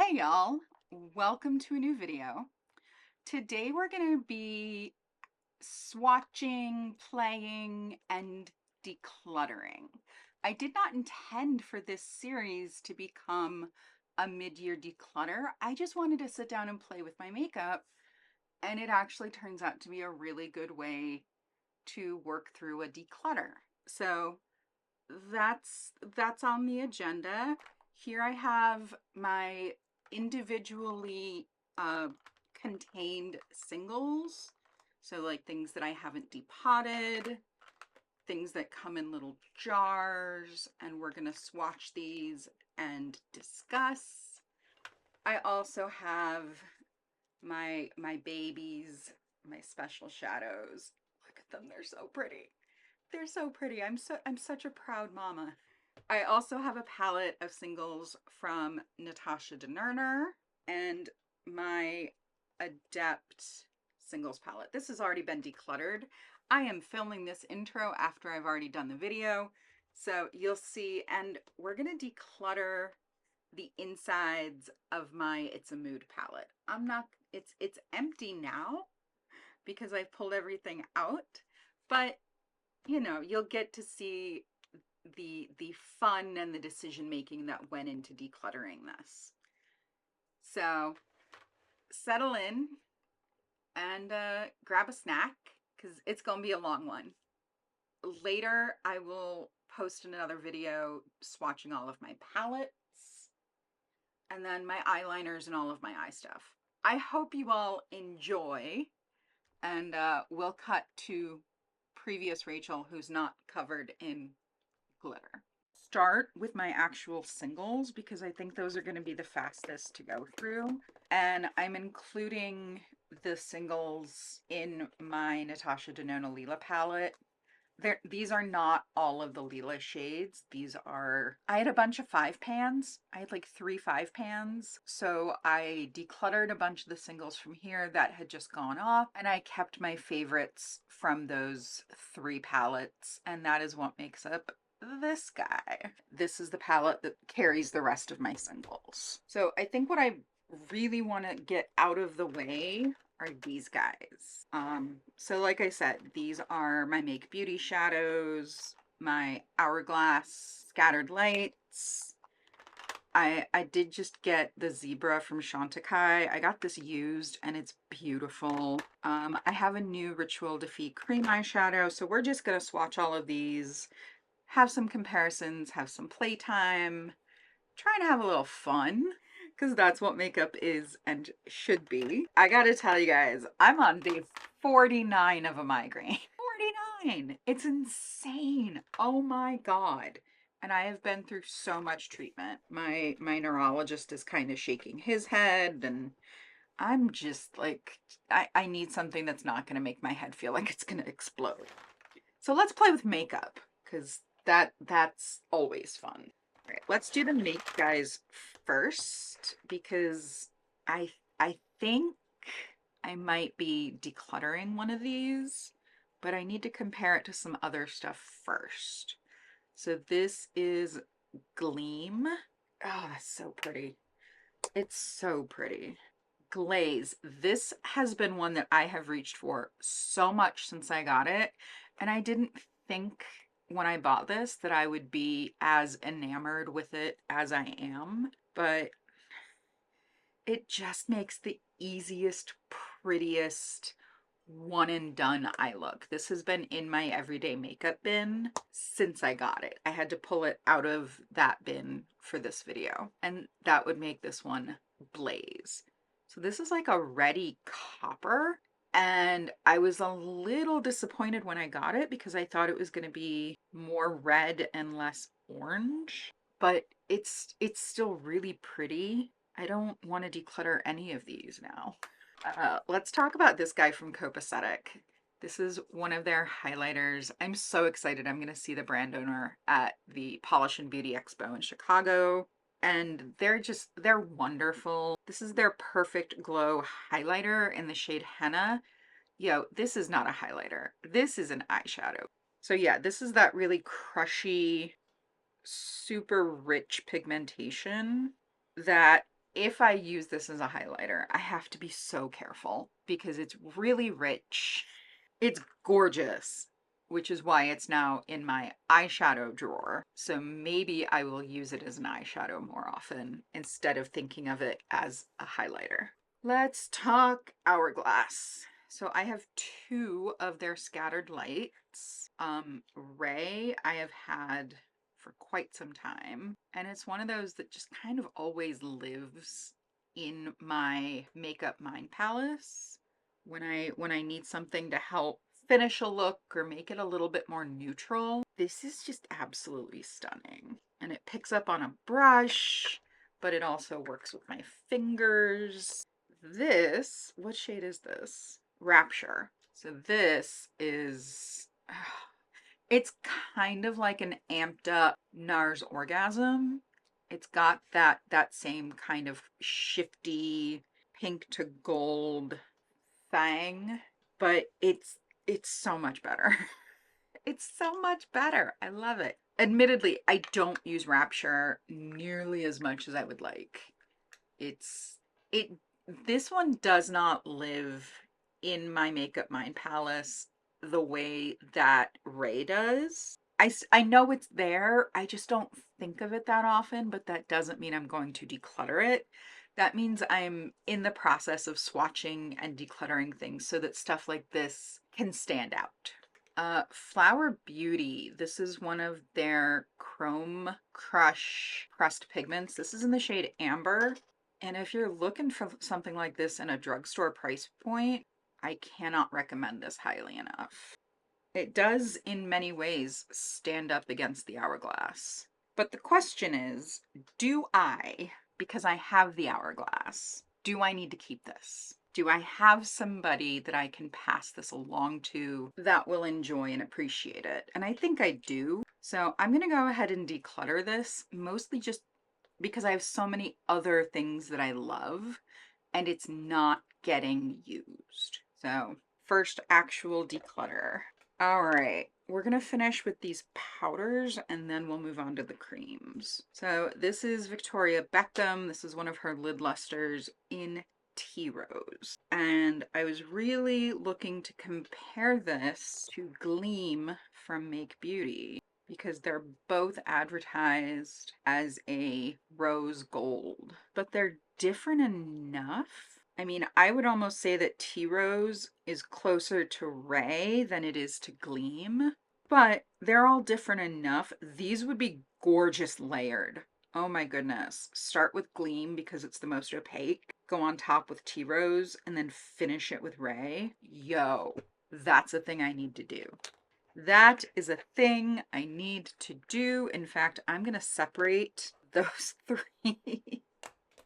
Hey y'all, welcome to a new video. Today we're going to be swatching, playing, and decluttering. I did not intend for this series to become a mid-year declutter. I just wanted to sit down and play with my makeup, and it actually turns out to be a really good way to work through a declutter. So that's on the agenda. Here I have my individually contained singles. So like things that I haven't depotted, things that come in little jars, and we're gonna swatch these and discuss. I also have my babies, my special shadows. Look at them, they're so pretty. They're so pretty. I'm such a proud mama. I also have a palette of singles from Natasha Denona and my Adept singles palette. This has already been decluttered. I am filming this intro after I've already done the video, so you'll see, and we're gonna declutter the insides of my It's a Mood palette. It's empty now because I've pulled everything out, but you know, you'll get to see the fun and the decision making that went into decluttering this. So settle in and grab a snack because it's gonna be a long one. Later I will post another video swatching all of my palettes and then my eyeliners and all of my eye stuff. I hope you all enjoy, and we'll cut to previous Rachel, who's not covered in glitter. Start with my actual singles because I think those are going to be the fastest to go through, and I'm including the singles in my Natasha Denona Lila palette. These are not all of the Lila shades. These are, I had a bunch of 5-pans. I had like 3 5-pans. So I decluttered a bunch of the singles from here that had just gone off, and I kept my favorites from those 3 palettes, and that is what makes up this guy. This is the palette that carries the rest of my singles. So I think what I really want to get out of the way are these guys. So like I said, these are my Make Beauty shadows, my Hourglass Scattered Lights. I did just get the Zebra from Chantecaille. I got this used and it's beautiful. I have a new Ritual Defeat cream eyeshadow, so we're just gonna swatch all of these, have some comparisons, have some playtime, try and have a little fun, because that's what makeup is and should be. I gotta tell you guys, I'm on day 49 of a migraine. 49! It's insane. Oh my god. And I have been through so much treatment. My neurologist is kind of shaking his head, and I'm just like, I need something that's not going to make my head feel like it's going to explode. So let's play with makeup, because that's always fun. All right, let's do the make guys first, because I think I might be decluttering one of these, but I need to compare it to some other stuff first. So this is Gleam. Oh, that's so pretty. It's so pretty. Glaze. This has been one that I have reached for so much since I got it, and I didn't think when I bought this that I would be as enamored with it as I am, but it just makes the easiest, prettiest one and done eye look. This has been in my everyday makeup bin since I got it. I had to pull it out of that bin for this video, and that would make this one blaze. So this is like a reddy copper, and I was a little disappointed when I got it because I thought it was going to be more red and less orange, but it's still really pretty. I don't want to declutter any of these now. Let's talk about this guy from Copacetic. This is one of their highlighters. I'm so excited. I'm going to see the brand owner at the Polish and Beauty Expo in Chicago, and they're wonderful. This is their Perfect Glow highlighter in the shade Henna. Yo, this is not a highlighter. This is an eyeshadow. So yeah, this is that really crushy, super rich pigmentation that if I use this as a highlighter, I have to be so careful because it's really rich. It's gorgeous, which is why it's now in my eyeshadow drawer. So maybe I will use it as an eyeshadow more often instead of thinking of it as a highlighter. Let's talk Hourglass. So I have two of their scattered lights. Ray I have had for quite some time, and it's one of those that just kind of always lives in my makeup mind palace when I need something to help finish a look or make it a little bit more neutral. This is just absolutely stunning, and it picks up on a brush, but it also works with my fingers. This, what shade is this? Rapture. So this is it's kind of like an amped up NARS Orgasm. It's got that same kind of shifty pink to gold thing, but it's so much better. It's so much better. I love it. Admittedly, I don't use Rapture nearly as much as I would like. This one does not live in my makeup mind palace the way that Ray does. I know it's there. I just don't think of it that often, but that doesn't mean I'm going to declutter it. That means I'm in the process of swatching and decluttering things so that stuff like this can stand out. Flower Beauty. This is one of their Chrome Crush pressed pigments. This is in the shade Amber. And if you're looking for something like this in a drugstore price point, I cannot recommend this highly enough. It does, in many ways, stand up against the Hourglass. But the question is, do I, because I have the Hourglass, do I need to keep this? Do I have somebody that I can pass this along to that will enjoy and appreciate it? And I think I do. So I'm going to go ahead and declutter this, mostly just because I have so many other things that I love and it's not getting used. So first actual declutter. All right, we're gonna finish with these powders and then we'll move on to the creams. So this is Victoria Beckham. This is one of her lid lusters in Tea Rose. And I was really looking to compare this to Gleam from Make Beauty because they're both advertised as a rose gold, but they're different enough. I mean, I would almost say that Tea Rose is closer to Ray than it is to Gleam, but they're all different enough. These would be gorgeous layered. Oh my goodness. Start with Gleam because it's the most opaque, go on top with Tea Rose, and then finish it with Ray. Yo, that's a thing I need to do. That is a thing I need to do. In fact, I'm going to separate those three.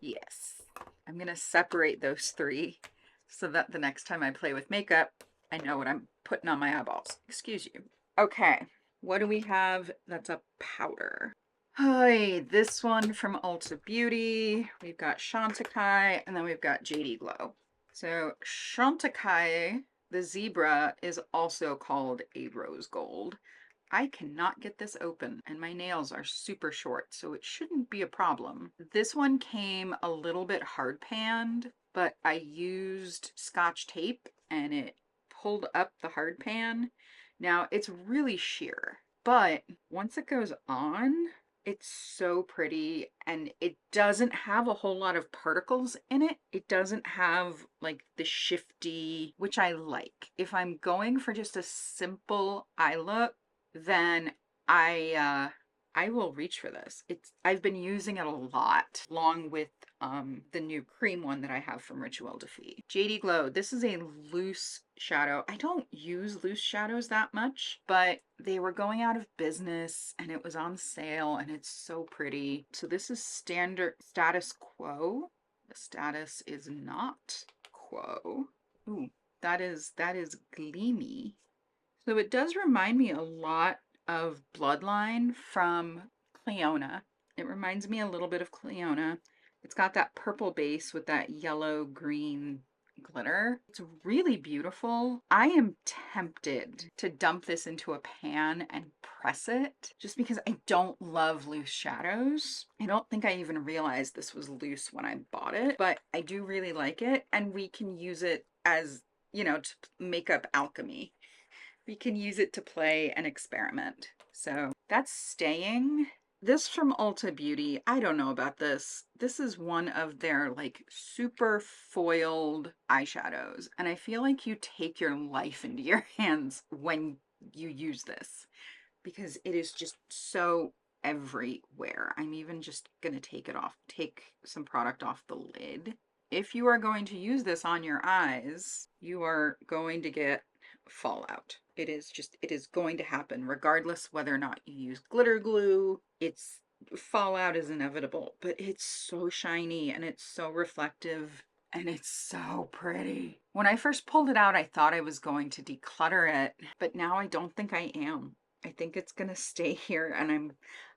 Yes, I'm going to separate those three so that the next time I play with makeup, I know what I'm putting on my eyeballs. Excuse you. Okay, what do we have that's a powder? Hi, this one from Ulta Beauty. We've got Chantecaille, and then we've got JD Glow. So Chantecaille, the zebra, is also called a rose gold. I cannot get this open and my nails are super short, so it shouldn't be a problem. This one came a little bit hard panned, but I used Scotch tape and it pulled up the hard pan. Now it's really sheer, but once it goes on, it's so pretty, and it doesn't have a whole lot of particles in it. It doesn't have like the shifty, which I like. If I'm going for just a simple eye look, then I will reach for this. I've been using it a lot, along with the new cream one that I have from Rituel de Fille. JD Glow, this is a loose shadow. I don't use loose shadows that much, but they were going out of business and it was on sale and it's so pretty. So this is standard status quo. The status is not quo. Ooh, that is gleamy. So it does remind me a lot of Bloodline from Clionadh. It reminds me a little bit of Clionadh. It's got that purple base with that yellow green glitter. It's really beautiful. I am tempted to dump this into a pan and press it just because I don't love loose shadows. I don't think I even realized this was loose when I bought it, but I do really like it, and we can use it as, you know, to make up alchemy. We can use it to play and experiment. So that's staying. This from Ulta Beauty, I don't know about this. This is one of their like super foiled eyeshadows. And I feel like you take your life into your hands when you use this because it is just so everywhere. I'm even just gonna take some product off the lid. If you are going to use this on your eyes, you are going to get fallout. It is going to happen regardless whether or not you use glitter glue. It's fallout is inevitable, but it's so shiny and it's so reflective and it's so pretty. When I first pulled it out, I thought I was going to declutter it, but now I don't think I am. I think it's gonna stay here, and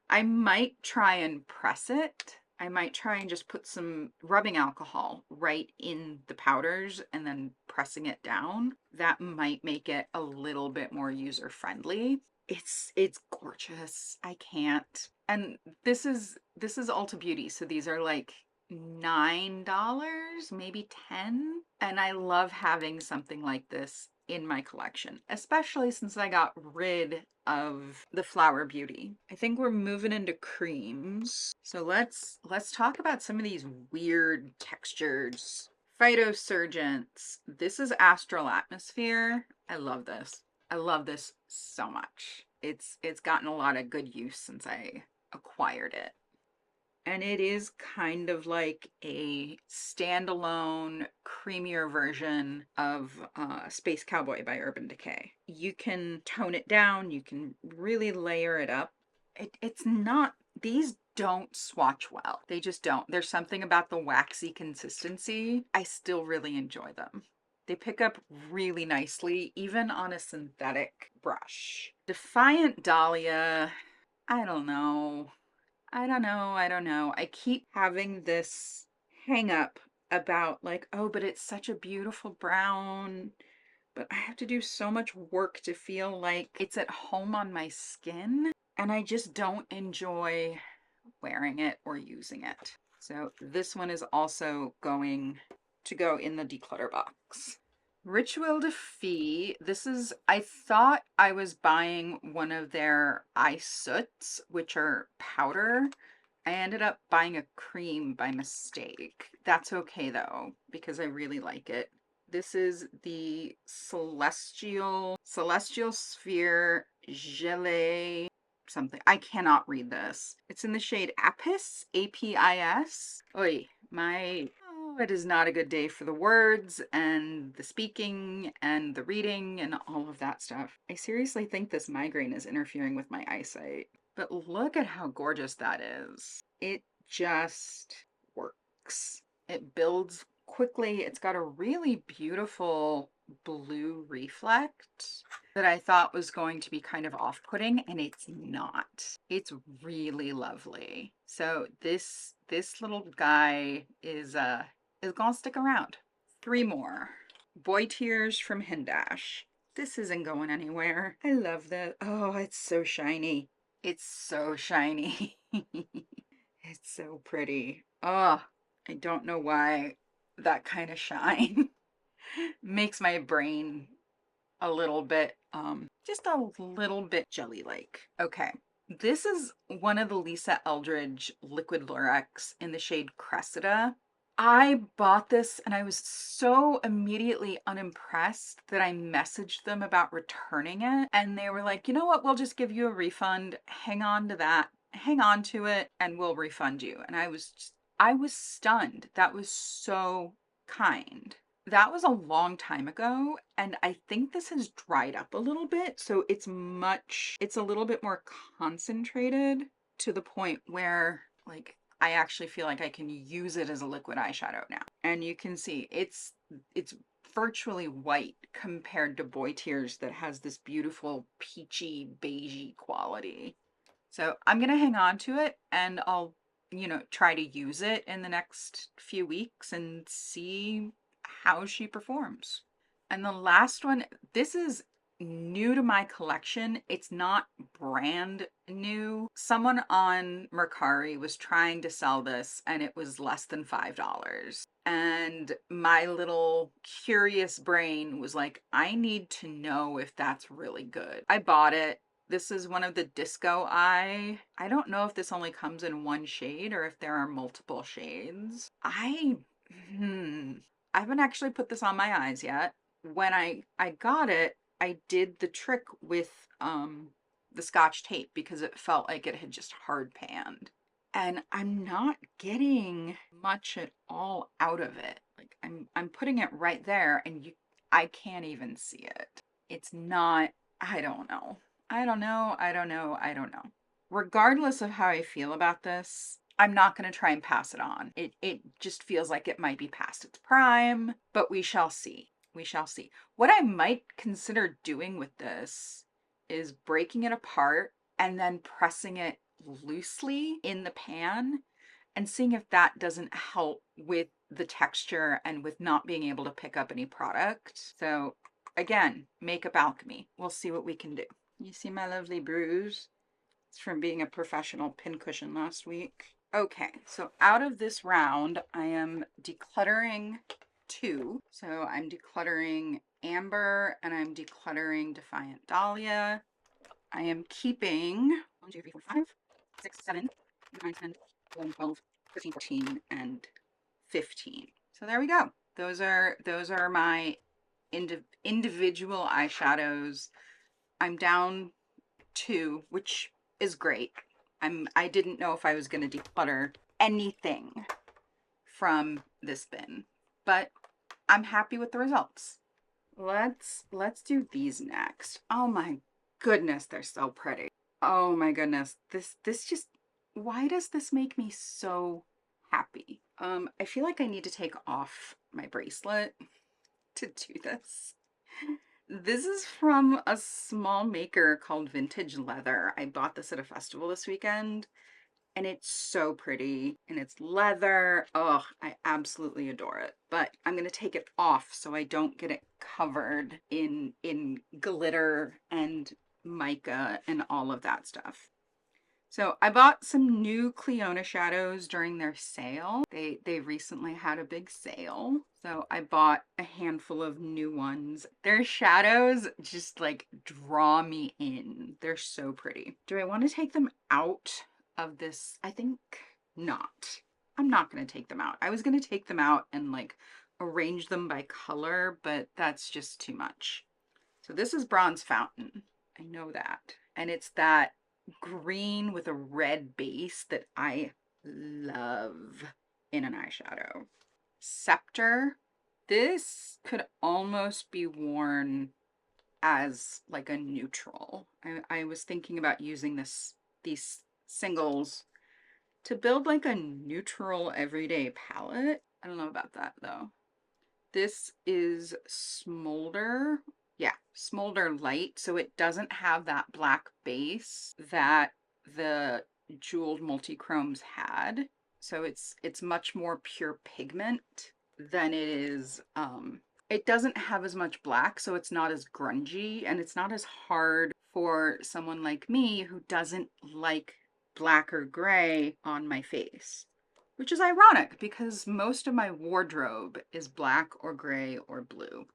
I might try and press it. I might try and just put some rubbing alcohol right in the powders and then pressing it down. That might make it a little bit more user friendly. It's gorgeous. I can't. And this is Ulta Beauty, so these are like $9, maybe 10. And I love having something like this in my collection, especially since I got rid of the Flower Beauty. I think we're moving into creams. So let's talk about some of these weird textures. Phytosurgents. This is Astral Atmosphere. I love this. I love this so much. It's gotten a lot of good use since I acquired it. And it is kind of like a standalone, creamier version of Space Cowboy by Urban Decay. You can tone it down, you can really layer it up. It's not, these don't swatch well. They just don't. There's something about the waxy consistency. I still really enjoy them. They pick up really nicely, even on a synthetic brush. Defiant Dahlia, I don't know. I don't know. I keep having this hang up about like, oh, but it's such a beautiful brown, but I have to do so much work to feel like it's at home on my skin, and I just don't enjoy wearing it or using it. So this one is also going to go in the declutter box. Ritual de Fille. This is, I thought I was buying one of their eye soots, which are powder. I ended up buying a cream by mistake. That's okay though, because I really like it. This is the Celestial Sphere Gelée something. I cannot read this. It's in the shade Apis, A-P-I-S. Oy, it is not a good day for the words and the speaking and the reading and all of that stuff. I seriously think this migraine is interfering with my eyesight. But look at how gorgeous that is. It just works. It builds quickly. It's got a really beautiful blue reflect that I thought was going to be kind of off-putting, and it's not. It's really lovely. So this little guy is gonna stick around. 3 more. Boy Tears from Hindash. This isn't going anywhere. I love that. Oh, it's so shiny. It's so shiny. It's so pretty. Oh, I don't know why that kind of shine makes my brain a little bit, just a little bit jelly-like. Okay, this is one of the Lisa Eldridge Liquid Lurex in the shade Cressida. I bought this and I was so immediately unimpressed that I messaged them about returning it. And they were like, you know what, we'll just give you a refund. Hang on to that. Hang on to it and we'll refund you. And I was stunned. That was so kind. That was a long time ago, and I think this has dried up a little bit, so it's a little bit more concentrated to the point where, like, I actually feel like I can use it as a liquid eyeshadow now. And you can see it's virtually white compared to Boy Tears that has this beautiful peachy beigey quality. So I'm gonna hang on to it and I'll, try to use it in the next few weeks and see how she performs. And the last one, this is new to my collection. It's not brand new. Someone on Mercari was trying to sell this and it was less than $5. And my little curious brain was like, I need to know if that's really good. I bought it. This is one of the Disco Eye. I don't know if this only comes in one shade or if there are multiple shades. I haven't actually put this on my eyes yet. When I got it, I did the trick with the Scotch tape because it felt like it had just hard panned. And I'm not getting much at all out of it. Like I'm putting it right there and I can't even see it. It's not, I don't know. I don't know. Regardless of how I feel about this, I'm not going to try and pass it on. It just feels like it might be past its prime, but we shall see. We shall see. What I might consider doing with this is breaking it apart and then pressing it loosely in the pan and seeing if that doesn't help with the texture and with not being able to pick up any product. So again, makeup alchemy. We'll see what we can do. You see my lovely bruise? It's from being a professional pincushion last week. Okay, so out of this round, I am decluttering 2. So I'm decluttering Amber and I'm decluttering Defiant Dahlia. I am keeping 1, 2, 3, 4, 5, 6, 7, 9, 10, 11, 12, 13, 14, and 15. So there we go. Those are my individual eyeshadows. I'm down 2, which is great. I didn't know if I was going to declutter anything from this bin, but I'm happy with the results. Let's do these next. Oh my goodness, they're so pretty. Oh my goodness. This just, why does this make me so happy? I feel like I need to take off my bracelet to do this. This is from a small maker called Vintage Leather. I bought this at a festival this weekend and it's so pretty and it's leather. Oh, I absolutely adore it. But I'm going to take it off so I don't get it covered in glitter and mica and all of that stuff. So I bought some new Clionadh shadows during their sale. They recently had a big sale. So I bought a handful of new ones. Their shadows just like draw me in. They're so pretty. Do I want to take them out of this? I think not. I'm not going to take them out. I was going to take them out and like arrange them by color, but that's just too much. So this is Bronze Fountain. I know that. And it's that green with a red base that I love in an eyeshadow. Scepter. This could almost be worn as like a neutral. I was thinking about using these singles to build like a neutral everyday palette. I don't know about that though. This is Smolder. Yeah, Smolder Light, so it doesn't have that black base that the jeweled multi-chromes had. So it's much more pure pigment than it is, it doesn't have as much black, so it's not as grungy and it's not as hard for someone like me who doesn't like black or gray on my face. Which is ironic because most of my wardrobe is black or gray or blue.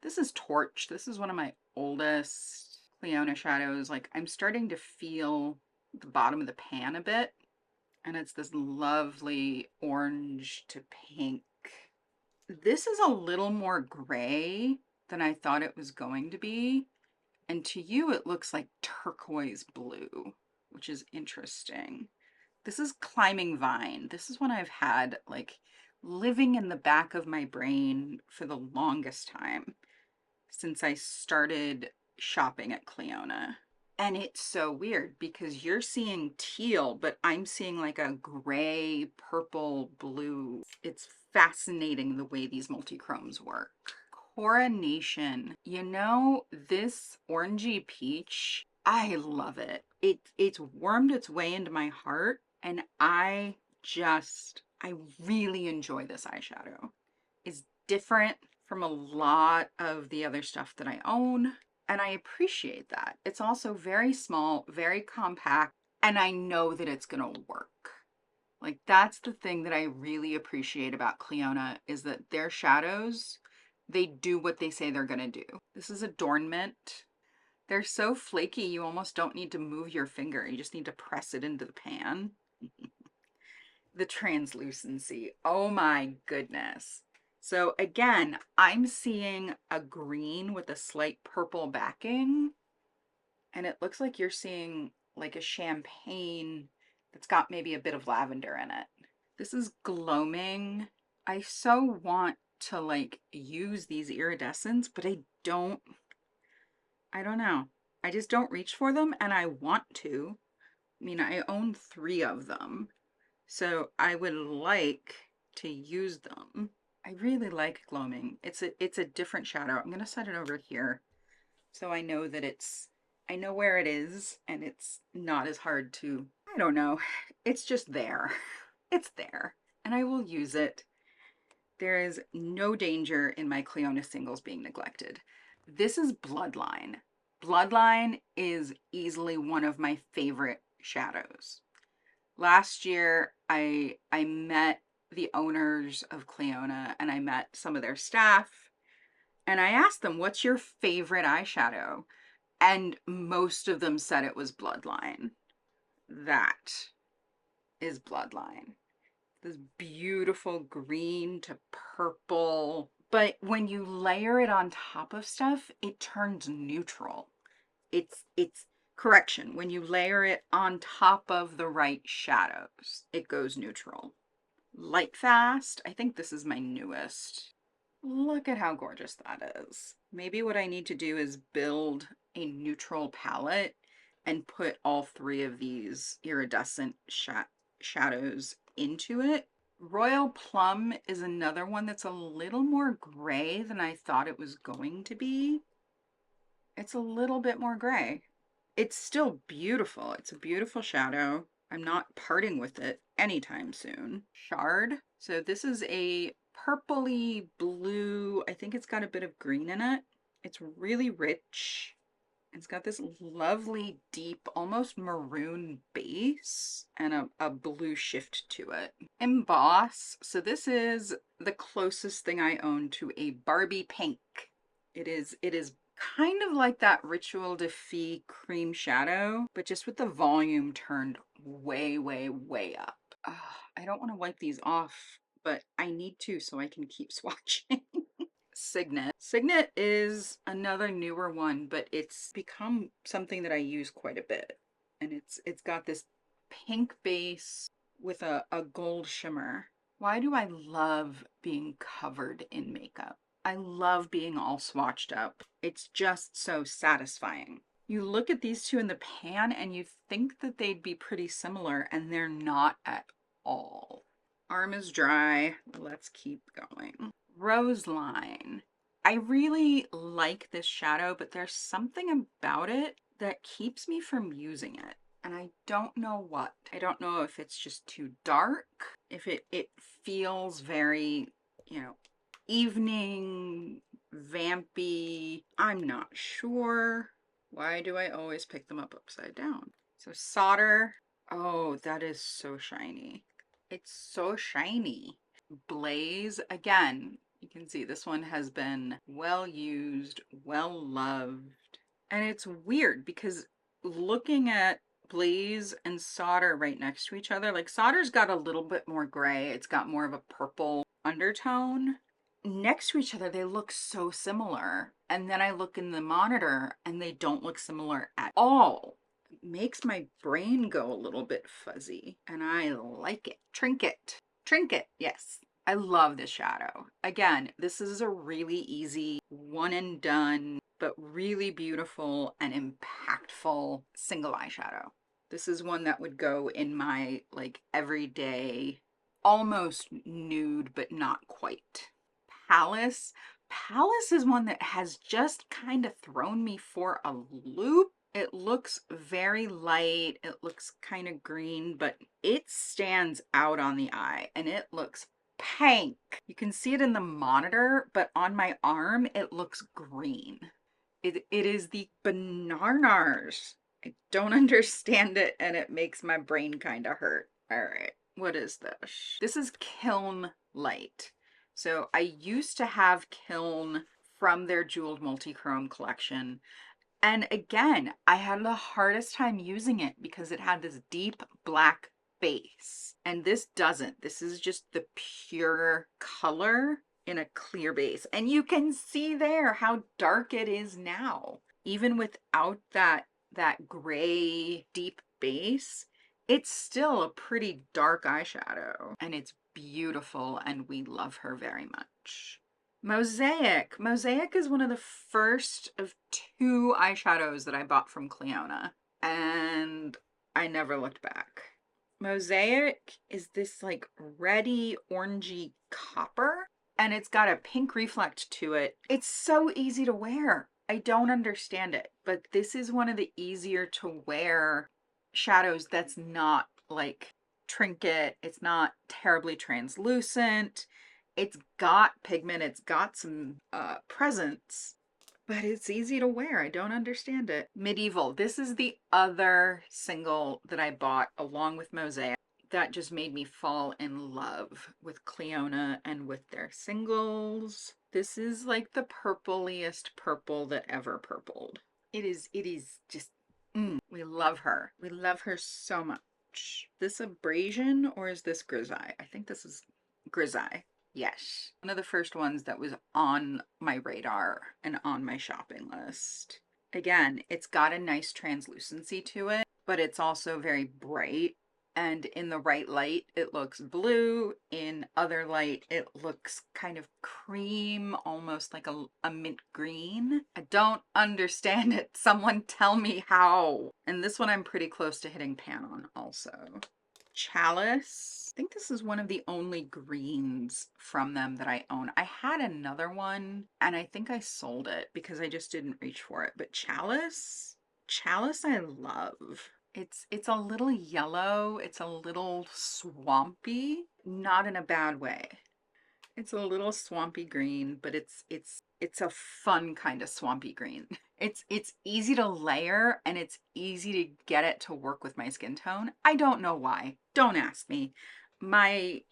This is Torch. This is one of my oldest Clionadh shadows. Like I'm starting to feel the bottom of the pan a bit. And it's this lovely orange to pink. This is a little more gray than I thought it was going to be. And to you, it looks like turquoise blue, which is interesting. This is Climbing Vine. This is one I've had like living in the back of my brain for the longest time since I started shopping at Clionadh. And it's so weird because you're seeing teal, but I'm seeing like a gray, purple, blue. It's fascinating the way these multi-chromes work. Coronation. You know, this orangey peach, I love it. It's wormed its way into my heart and I really enjoy this eyeshadow. Is different from a lot of the other stuff that I own, and I appreciate that. It's also very small, very compact, and I know that it's gonna work. Like, that's the thing that I really appreciate about Clionadh, is that their shadows, they do what they say they're gonna do. This is adornment. They're so flaky, you almost don't need to move your finger. You just need to press it into the pan. The translucency, oh my goodness. So again, I'm seeing a green with a slight purple backing, and it looks like you're seeing like a champagne that's got maybe a bit of lavender in it. This is gloaming. I so want to like use these iridescents, but I don't know. I just don't reach for them, and I want to. I mean, I own 3 of them, so I would like to use them. I really like gloaming. It's a different shadow. I'm gonna set it over here so I know that I know where it is, and it's not as hard to, I don't know. It's just there. It's there, and I will use it. There is no danger in my Clionadh singles being neglected. This is Bloodline. Bloodline is easily one of my favorite shadows. Last year, I met the owners of Clionadh, and I met some of their staff, and I asked them, what's your favorite eyeshadow? And most of them said it was Bloodline. That is Bloodline. This beautiful green to purple. But when you layer it on top of stuff, it turns neutral. It's correction. When you layer it on top of the right shadows, it goes neutral. Light Fast, I think this is my newest. Look at how gorgeous that is. Maybe what I need to do is build a neutral palette and put all 3 of these iridescent shadows into it. Royal Plum is another one that's a little more gray than I thought it was going to be. It's a little bit more gray. It's still beautiful. It's a beautiful shadow. I'm not parting with it anytime soon. Shard. So this is a purpley blue. I think it's got a bit of green in it. It's really rich. It's got this lovely deep, almost maroon base and a blue shift to it. Emboss. So this is the closest thing I own to a Barbie pink. It is kind of like that Ritual de Fille cream shadow, but just with the volume turned way, way, way up. I don't want to wipe these off, but I need to so I can keep swatching. Signet. Signet is another newer one, but it's become something that I use quite a bit. And it's got this pink base with a gold shimmer. Why do I love being covered in makeup? I love being all swatched up. It's just so satisfying. You look at these 2 in the pan and you think that they'd be pretty similar, and they're not at all. Arm is dry. Let's keep going. Roseline. I really like this shadow, but there's something about it that keeps me from using it. And I don't know what. I don't know if it's just too dark, if it feels very, you know, evening, vampy. I'm not sure. Why do I always pick them up upside down? So solder. Oh, that is so shiny. It's so shiny. Blaze, again, you can see this one has been well used, well loved. And it's weird because looking at Blaze and solder right next to each other, like solder's got a little bit more gray. It's got more of a purple undertone. Next to each other, they look so similar. And then I look in the monitor and they don't look similar at all. It makes my brain go a little bit fuzzy, and I like it. Trinket. Trinket, yes. I love this shadow. Again, this is a really easy one and done, but really beautiful and impactful single eyeshadow. This is one that would go in my like everyday, almost nude, but not quite. Palace. Palace is one that has just kind of thrown me for a loop. It looks very light. It looks kind of green, but it stands out on the eye and it looks pink. You can see it in the monitor, but on my arm, it looks green. It is the Bananas. I don't understand it, and it makes my brain kind of hurt. All right, what is this? This is Kiln Light. So I used to have Kiln from their Jeweled Multichrome collection. And again, I had the hardest time using it because it had this deep black base. And this doesn't. This is just the pure color in a clear base. And you can see there how dark it is now. Even without that gray deep base, it's still a pretty dark eyeshadow. And it's beautiful, and we love her very much. Mosaic. Mosaic is one of the first of 2 eyeshadows that I bought from Clionadh, and I never looked back. Mosaic is this like reddy orangey copper, and it's got a pink reflect to it. It's so easy to wear. I don't understand it, but this is one of the easier to wear shadows that's not like trinket. It's not terribly translucent. It's got pigment, it's got some presence, but it's easy to wear. I don't understand it. Medieval. This is the other single that I bought along with Mosaic that just made me fall in love with Clionadh and with their singles. This is like the purpliest purple that ever purpled. It is just, we love her. We love her so much. This abrasion, or is this grisaille? I think this is grisaille. Yes, one of the first ones that was on my radar and on my shopping list. Again, it's got a nice translucency to it, but it's also very bright. And in the right light, it looks blue. In other light, it looks kind of cream, almost like a mint green. I don't understand it. Someone tell me how. And this one I'm pretty close to hitting pan on also. Chalice. I think this is one of the only greens from them that I own. I had another one and I think I sold it because I just didn't reach for it. But Chalice I love. It's a little yellow. It's a little swampy, not in a bad way. It's a little swampy green, but it's a fun kind of swampy green. It's easy to layer, and it's easy to get it to work with my skin tone. I don't know why. Don't ask me. My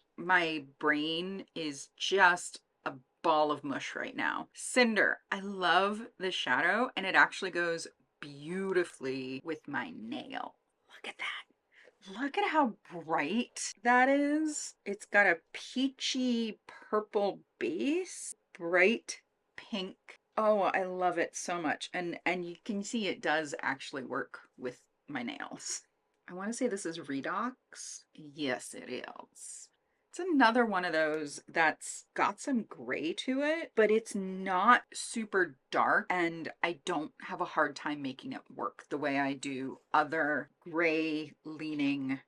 brain is just a ball of mush right now. Cinder. I love the shadow, and it actually goes beautifully with my nail. Look at that. Look at how bright that is. It's got a peachy purple base, bright pink. Oh, I love it so much. And you can see it does actually work with my nails. I want to say this is Redox. Yes, it is. It's another one of those that's got some gray to it, but it's not super dark, and I don't have a hard time making it work the way I do other gray leaning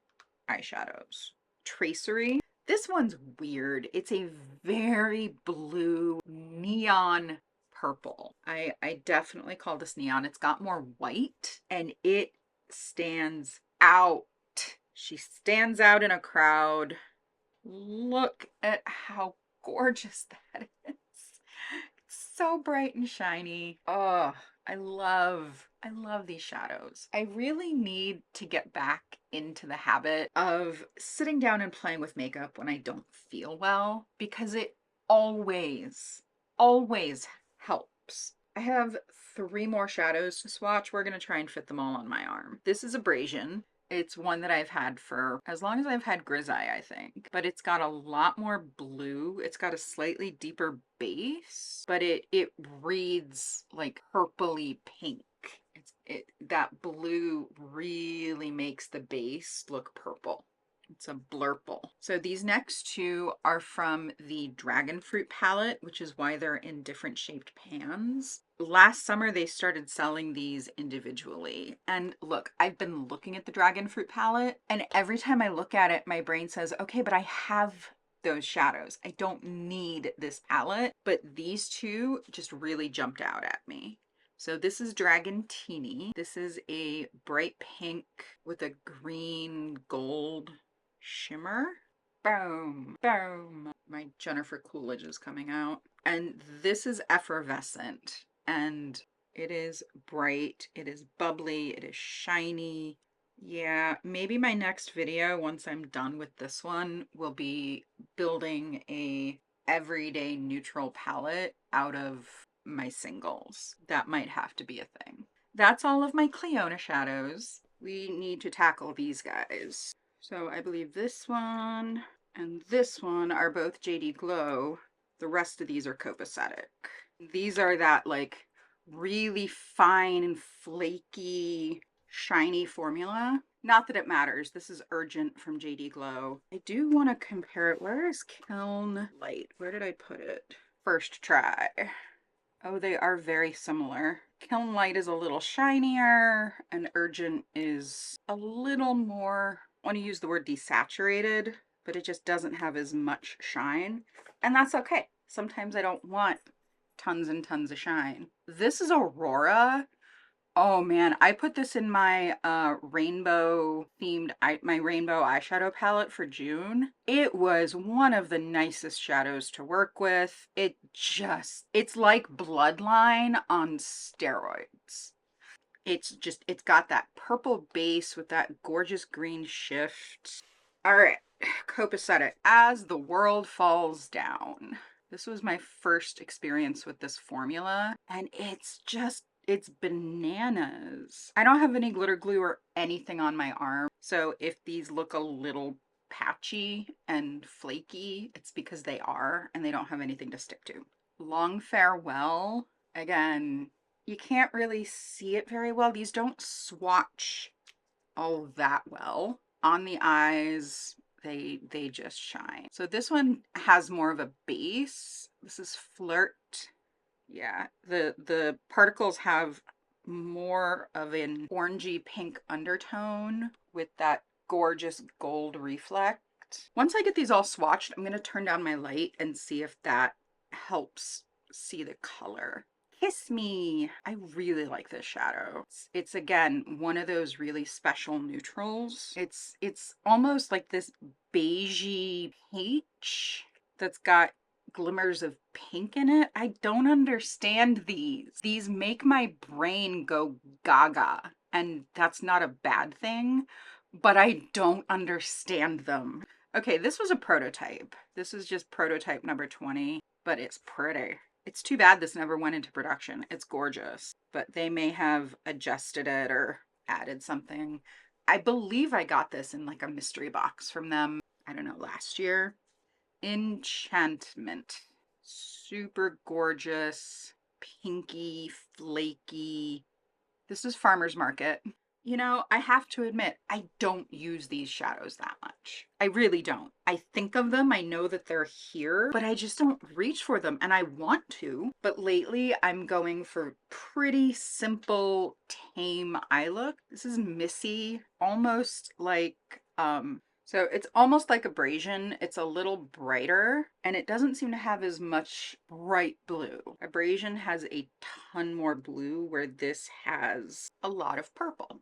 eyeshadows. Tracery. This one's weird. It's a very blue neon purple. I definitely call this neon. It's got more white and it stands out. She stands out in a crowd. Look at how gorgeous that is. It's so bright and shiny. Oh, I love these shadows. I really need to get back into the habit of sitting down and playing with makeup when I don't feel well, because it always helps. I have 3 more shadows to swatch. We're gonna try and fit them all on my arm. This is Abrasion. It's one that I've had for as long as I've had grisaille, I think. But it's got a lot more blue. It's got a slightly deeper base, but it reads like purpley pink. That blue really makes the base look purple. It's a blurple. So these next 2 are from the Dragon Fruit palette, which is why they're in different shaped pans. Last summer, they started selling these individually. And look, I've been looking at the Dragon Fruit palette, and every time I look at it, my brain says, okay, but I have those shadows. I don't need this palette. But these 2 just really jumped out at me. So this is Dragon Teeny. This is a bright pink with a green gold shimmer. Boom, boom. My Jennifer Coolidge is coming out. And this is effervescent. And it is bright, it is bubbly, it is shiny. Yeah, maybe my next video, once I'm done with this one, will be building a everyday neutral palette out of my singles. That might have to be a thing. That's all of my Clionadh shadows. We need to tackle these guys. So I believe this one and this one are both JD Glow. The rest of these are Copacetic. These are that like really fine and flaky, shiny formula. Not that it matters. This is Urgent from JD Glow. I do want to compare it. Where is Kiln Light? Where did I put it? First try. Oh, they are very similar. Kiln Light is a little shinier and Urgent is a little more, I want to use the word desaturated, but it just doesn't have as much shine. And that's okay. Sometimes I don't want tons and tons of shine. This is Aurora. Oh man, I put this in my rainbow themed, my rainbow eyeshadow palette for June. It was one of the nicest shadows to work with. It's like Bloodline on steroids. It's got that purple base with that gorgeous green shift. All right, Copacetic, As the World Falls Down. This was my first experience with this formula, and it's bananas. I don't have any glitter glue or anything on my arm, so if these look a little patchy and flaky, it's because they are, and they don't have anything to stick to. Long Farewell, again, you can't really see it very well. These don't swatch all that well. On the eyes, they just shine. So this one has more of a base. This is Flirt. Yeah, the particles have more of an orangey pink undertone with that gorgeous gold reflect. Once I get these all swatched, I'm going to turn down my light and see if that helps see the color. Kiss Me. I really like this shadow. It's again one of those really special neutrals. It's almost like this beigey peach that's got glimmers of pink in it. I don't understand these. These make my brain go gaga, and that's not a bad thing, but I don't understand them. Okay, this was a prototype. This is just prototype number 20, but it's pretty. It's too bad this never went into production. It's gorgeous, but they may have adjusted it or added something. I believe I got this in like a mystery box from them, I don't know, last year. Enchantment. Super gorgeous, pinky, flaky. This is Farmer's Market. You know, I have to admit, I don't use these shadows that much. I really don't. I think of them, I know that they're here, but I just don't reach for them, and I want to. But lately, I'm going for pretty simple, tame eye look. This is Missy, almost like, so it's almost like Abrasion. It's a little brighter, and it doesn't seem to have as much bright blue. Abrasion has a ton more blue, where this has a lot of purple.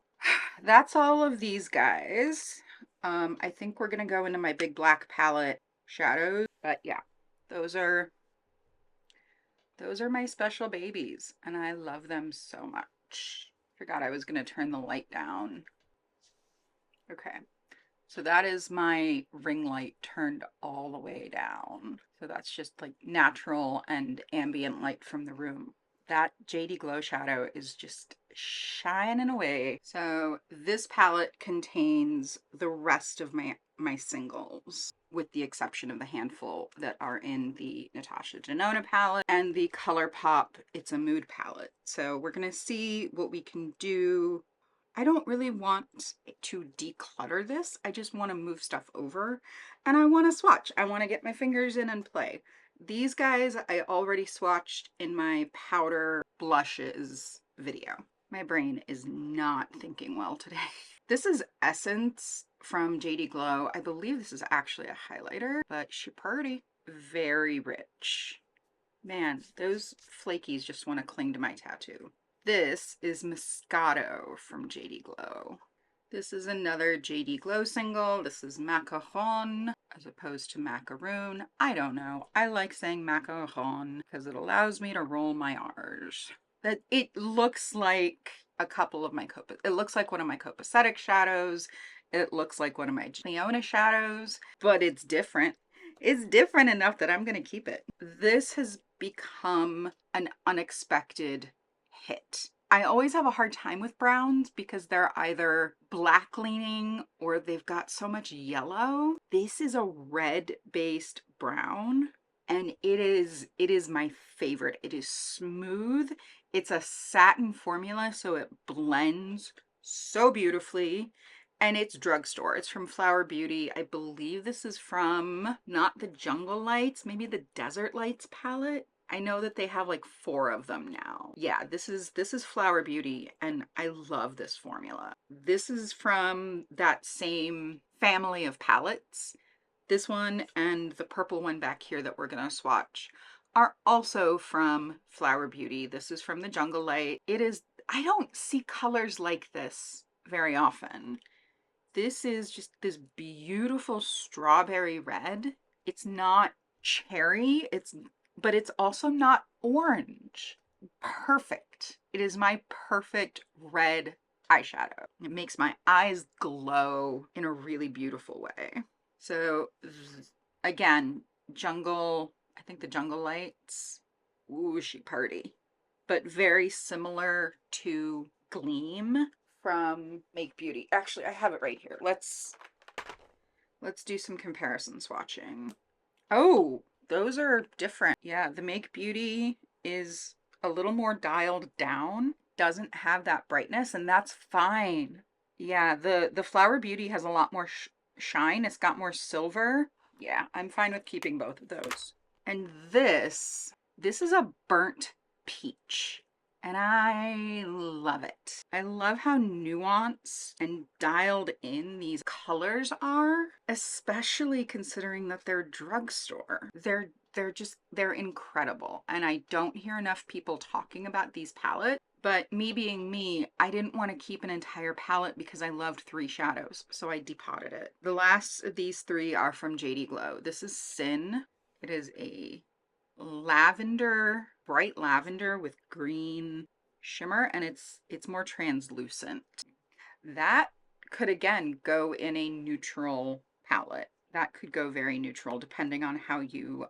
That's all of these guys. I think we're gonna go into my big black palette shadows, but yeah, those are my special babies, and I love them so much. Forgot I was gonna turn the light down. Okay, so that is my ring light turned all the way down. So that's just like natural and ambient light from the room. That JD Glow shadow is just shining away. So this palette contains the rest of my singles, with the exception of the handful that are in the Natasha Denona palette and the ColourPop It's a Mood palette. So we're gonna see what we can do. I don't really want to declutter this. I just want to move stuff over, and I want to swatch. I want to get my fingers in and play. These guys I already swatched in my powder blushes video. My brain is not thinking well today. This is Essence from JD Glow. I believe this is actually a highlighter, but she's pretty. Very rich. Man, those flakies just want to cling to my tattoo. This is Moscato from JD Glow. This is another JD Glow single. This is Macaron as opposed to macaroon. I don't know. I like saying macaron because it allows me to roll my R's. That it looks like a couple of my it looks like one of my Copacetic shadows. It looks like one of my Clionadh shadows, but it's different. It's different enough that I'm going to keep it. This has become an unexpected hit. I always have a hard time with browns because they're either black leaning or they've got so much yellow. This is a red based brown and it is my favorite. It is smooth. It's a satin formula, so it blends so beautifully. And it's drugstore. It's from Flower Beauty. I believe this is from not the Jungle Lights, maybe the Desert Lights palette. I know that they have like 4 of them now. Yeah, this is Flower Beauty and I love this formula. This is from that same family of palettes. This one and the purple one back here that we're gonna swatch are also from Flower Beauty. This is from the Jungle Light. It is, I don't see colors like this very often. This is just this beautiful strawberry red. It's not cherry, but it's also not orange. Perfect. It is my perfect red eyeshadow. It makes my eyes glow in a really beautiful way. So again, I think the Jungle Lights, ooh, she party, but very similar to Gleam from Make Beauty. Actually, I have it right here. Let's do some comparison swatching. Oh, those are different. Yeah, the Make Beauty is a little more dialed down, doesn't have that brightness, and that's fine. Yeah, the Flower Beauty has a lot more shine. It's got more silver. Yeah, I'm fine with keeping both of those. And this is a burnt peach. And I love it. I love how nuanced and dialed in these colors are, especially considering that they're drugstore. They're incredible. And I don't hear enough people talking about these palettes. But me being me, I didn't want to keep an entire palette because I loved 3 shadows. So I depotted it. The last of these 3 are from JD Glow. This is Sin. It is a lavender, bright lavender with green shimmer, and it's more translucent. That could again go in a neutral palette. That could go very neutral depending on how you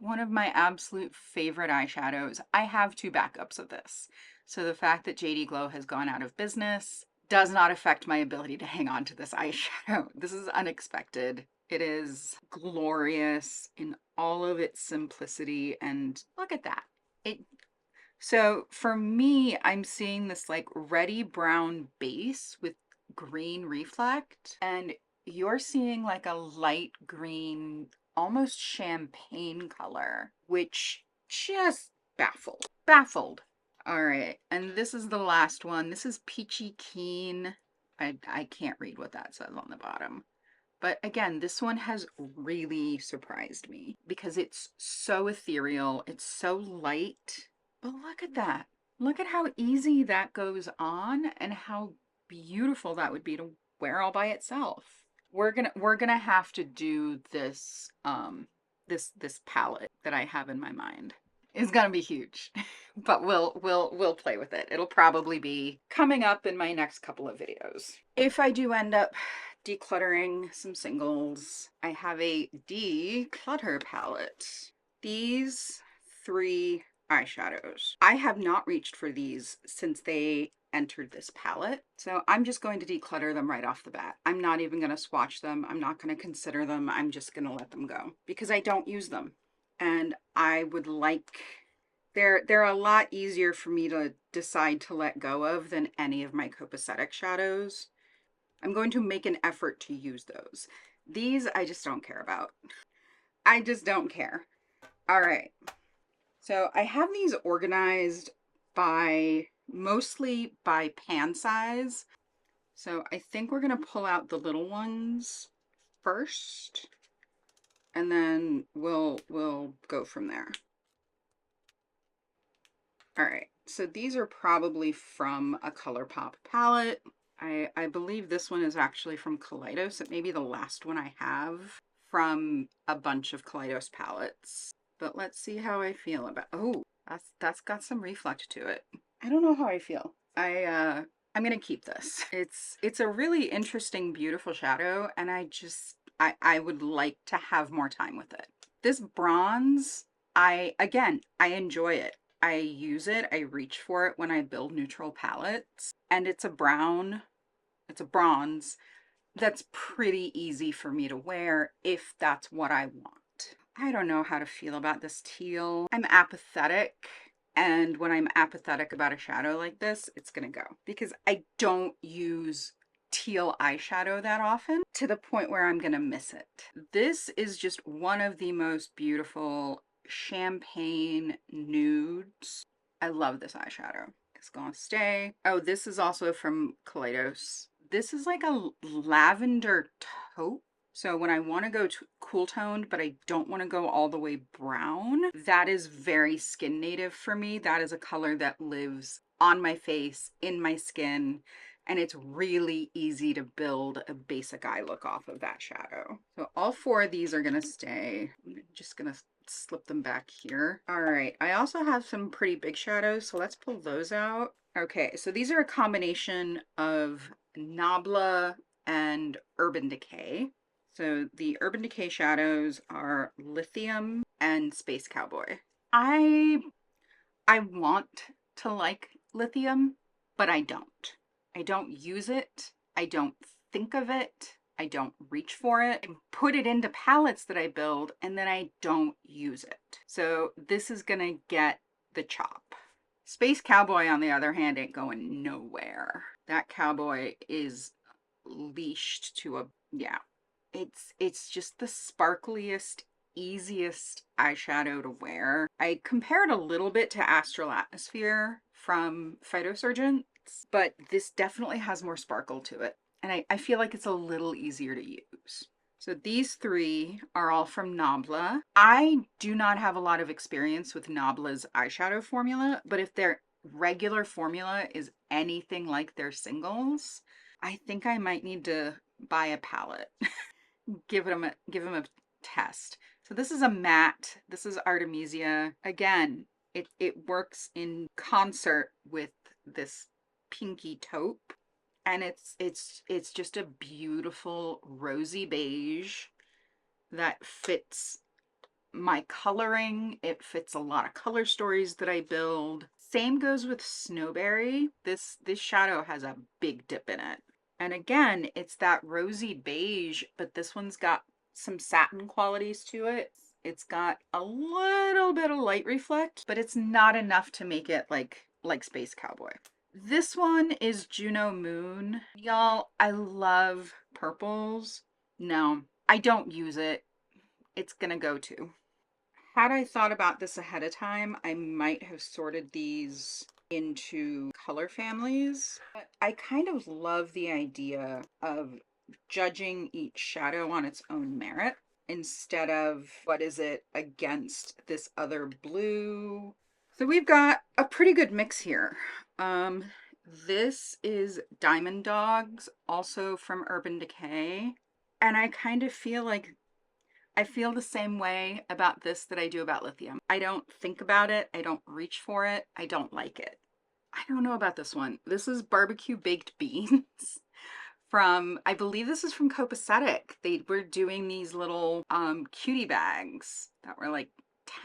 one of my absolute favorite eyeshadows. I have 2 backups of this. So the fact that JD Glow has gone out of business does not affect my ability to hang on to this eyeshadow. This is unexpected. It is glorious in all of its simplicity, and look at that. So for me, I'm seeing this like reddy brown base with green reflect, and you're seeing like a light green, almost champagne color, which just baffled. All right, and this is the last one. This is Peachy Keen. I can't read what that says on the bottom. But again, this one has really surprised me because it's so ethereal. It's so light. But look at that. Look at how easy that goes on and how beautiful that would be to wear all by itself. We're gonna have to do this this palette that I have in my mind. It's gonna be huge, but we'll play with it. It'll probably be coming up in my next couple of videos. If I do end up decluttering some singles, I have a declutter palette. These 3 eyeshadows. I have not reached for these since they entered this palette, so I'm just going to declutter them right off the bat. I'm not even going to swatch them. I'm not going to consider them. I'm just going to let them go because I don't use them. And I would like, they're a lot easier for me to decide to let go of than any of my Copacetic shadows. I'm going to make an effort to use those. These I just don't care about. I just don't care. All right. So I have these organized by mostly by pan size. So I think we're going to pull out the little ones first, and then we'll go from there. All right. So these are probably from a ColourPop palette. I believe this one is actually from Kaleidos. It may be the last one I have from a bunch of Kaleidos palettes. But let's see how I feel about, oh, that's got some reflect to it. I don't know how I feel. I'm gonna keep this. It's a really interesting, beautiful shadow, and I would like to have more time with it. This bronze, again, I enjoy it. I use it, I reach for it when I build neutral palettes, and it's a brown, it's a bronze that's pretty easy for me to wear if that's what I want. I don't know how to feel about this teal. I'm apathetic, and when I'm apathetic about a shadow like this, it's gonna go because I don't use teal eyeshadow that often to the point where I'm gonna miss it. This is just one of the most beautiful champagne nudes. I love this eyeshadow. It's gonna stay. Oh, this is also from Kaleidos. This is like a lavender taupe. So when I want to go cool toned, but I don't want to go all the way brown, that is very skin native for me. That is a color that lives on my face, in my skin, and it's really easy to build a basic eye look off of that shadow. So all four of these are going to stay. I'm just going to slip them back here. All right, I also have some pretty big shadows, so let's pull those out. Okay, so these are a combination of Nabla and Urban Decay. So the Urban Decay shadows are Lithium and Space Cowboy. I want to like Lithium, but I don't. I don't use it. I don't think of it. I don't reach for it. I put it into palettes that I build, and then I don't use it. So this is gonna get the chop. Space Cowboy, on the other hand, ain't going nowhere. That cowboy is leashed to a, yeah. It's just the sparkliest, easiest eyeshadow to wear. I compared a little bit to Astral Atmosphere from Phytosurgents, but this definitely has more sparkle to it. And I feel like it's a little easier to use. So these three are all from Nabla. I do not have a lot of experience with Nabla's eyeshadow formula, but if their regular formula is anything like their singles, I think I might need to buy a palette. give them a test. So this is a matte. This is Artemisia. Again, it works in concert with this pinky taupe. And it's just a beautiful rosy beige that fits my coloring. It fits a lot of color stories that I build. Same goes with Snowberry. This shadow has a big dip in it. And again, it's that rosy beige, but this one's got some satin qualities to it. It's got a little bit of light reflect, but it's not enough to make it like Space Cowboy. This one is Juno Moon. Y'all, I love purples. No, I don't use it. It's gonna go to. Had I thought about this ahead of time, I might have sorted these into color families. But I kind of love the idea of judging each shadow on its own merit instead of what is it against this other blue. So we've got a pretty good mix here. This is Diamond Dogs, also from Urban Decay. And I kind of feel like I feel the same way about this that I do about Lithium. I don't think about it. I don't reach for it. I don't like it. I don't know about this one. This is Barbecue Baked Beans from, I believe this is from Copacetic. They were doing these little cutie bags that were like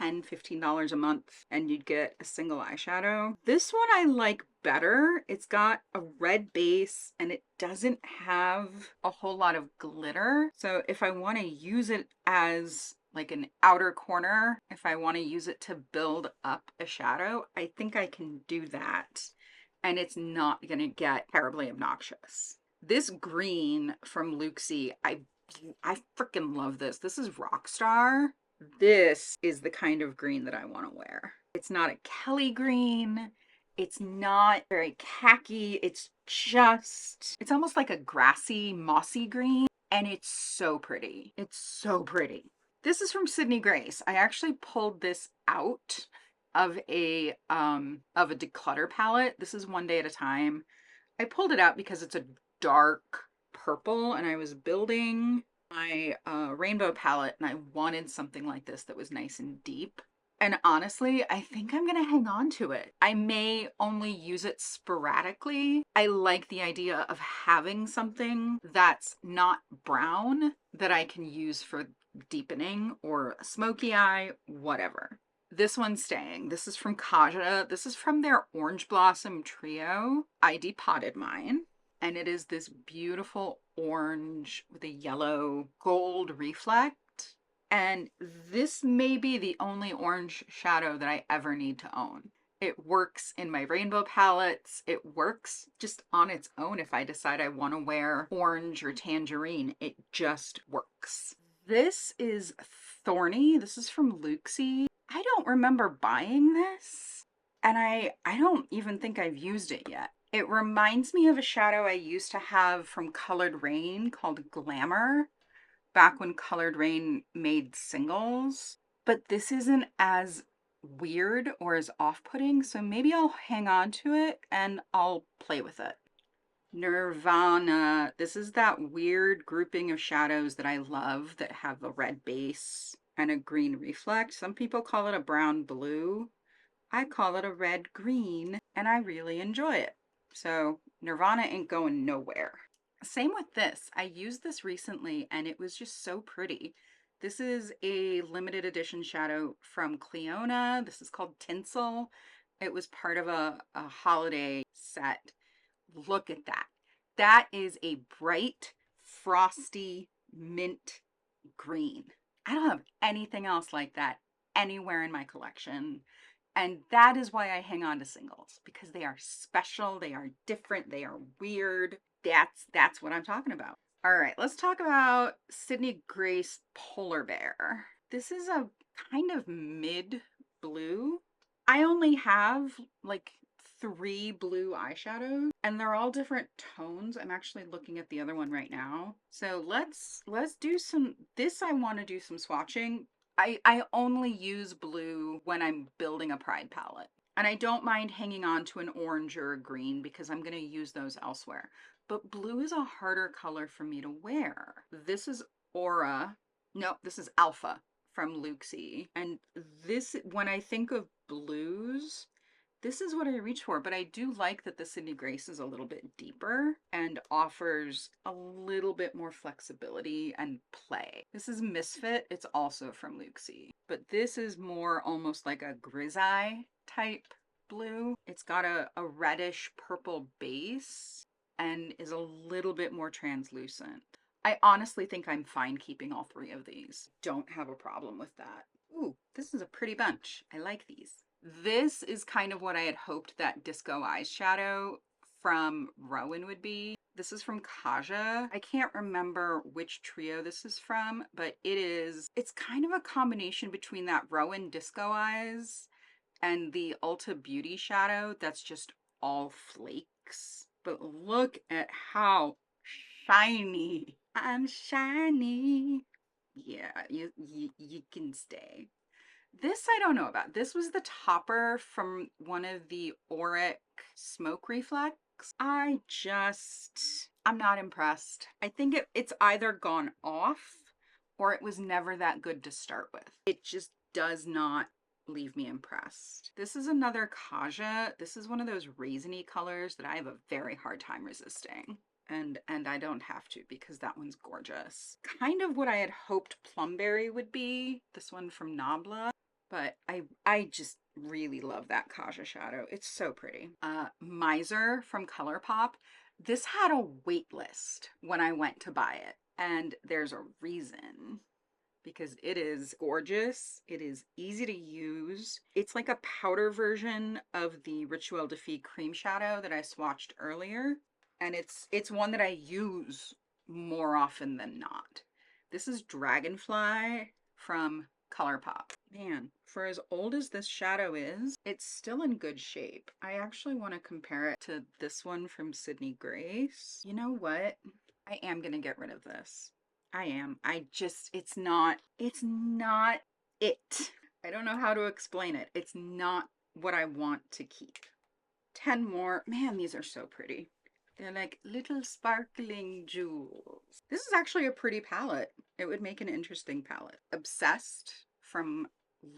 $10–15 a month, and you'd get a single eyeshadow. This one I like better. It's got a red base and it doesn't have a whole lot of glitter. So if I want to use it as like an outer corner, if I want to use it to build up a shadow, I think I can do that. And it's not going to get terribly obnoxious. This green from Looxie, I freaking love this. This is Rockstar. This is the kind of green that I want to wear. It's not a Kelly green. It's not very khaki. It's almost like a grassy, mossy green. And it's so pretty. It's so pretty. This is from Sydney Grace. I actually pulled this out of a declutter palette. This is One Day at a Time. I pulled it out because it's a dark purple and I was building my rainbow palette and I wanted something like this that was nice and deep. And honestly, I think I'm gonna hang on to it. I may only use it sporadically. I like the idea of having something that's not brown that I can use for deepening or a smoky eye, whatever. This one's staying. This is from Kaja. This is from their Orange Blossom Trio. I depotted mine. And it is this beautiful orange with a yellow gold reflect. And this may be the only orange shadow that I ever need to own. It works in my rainbow palettes. It works just on its own if I decide I want to wear orange or tangerine. It just works. This is Thorny. This is from Looxie. I don't remember buying this, and I don't even think I've used it yet. It reminds me of a shadow I used to have from Colored Rain called Glamour, back when Colored Rain made singles, but this isn't as weird or as off-putting, so maybe I'll hang on to it and I'll play with it. Nirvana. This is that weird grouping of shadows that I love that have a red base and a green reflect. Some people call it a brown blue. I call it a red green, and I really enjoy it. So Nirvana ain't going nowhere. Same with this. I used this recently and it was just so pretty. This is a limited edition shadow from Clionadh. This is called Tinsel. It was part of a holiday set. Look at that. That is a bright, frosty, mint green. I don't have anything else like that anywhere in my collection. And that is why I hang on to singles, because they are special, they are different, they are weird. That's what I'm talking about. All right, let's talk about Sydney Grace Polar Bear. This is a kind of mid blue. I only have like 3 blue eyeshadows and they're all different tones. I'm actually looking at the other one right now. So let's do some, I want to do some swatching. I only use blue when I'm building a Pride palette. And I don't mind hanging on to an orange or a green because I'm going to use those elsewhere. But blue is a harder color for me to wear. This is Aura. No, this is Alpha from Looxie. And this, when I think of blues, this is what I reach for, but I do like that the Sydney Grace is a little bit deeper and offers a little bit more flexibility and play. This is Misfit. It's also from Looxie, but this is more almost like a grisaille type blue. It's got a reddish purple base and is a little bit more translucent. I honestly think I'm fine keeping all 3 of these. Don't have a problem with that. Ooh, this is a pretty bunch. I like these. This is kind of what I had hoped that Disco Eyes shadow from Rowan would be. This is from Kaja. I can't remember which trio this is from, but it's kind of a combination between that Rowan Disco Eyes and the Ulta Beauty shadow that's just all flakes. But look at how shiny. I'm shiny. Yeah, you can stay. This I don't know about. This was the topper from one of the Auric smoke reflex. I'm not impressed. I think it's either gone off or it was never that good to start with. It just does not leave me impressed. This is another Kaja. This is one of those raisiny colors that I have a very hard time resisting. And I don't have to because that one's gorgeous. Kind of what I had hoped Plumberry would be. This one from Nabla. But I just really love that Kaja shadow. It's so pretty. Miser from ColourPop. This had a wait list when I went to buy it. And there's a reason. Because it is gorgeous. It is easy to use. It's like a powder version of the Rituel de Fille cream shadow that I swatched earlier. And it's one that I use more often than not. This is Dragonfly from ColourPop. Man, for as old as this shadow is, it's still in good shape. I actually want to compare it to this one from Sydney Grace. You know what? I am going to get rid of this. I am. It's not it. I don't know how to explain it. It's not what I want to keep. 10 more. Man, these are so pretty. They're like little sparkling jewels. This is actually a pretty palette. It would make an interesting palette. Obsessed from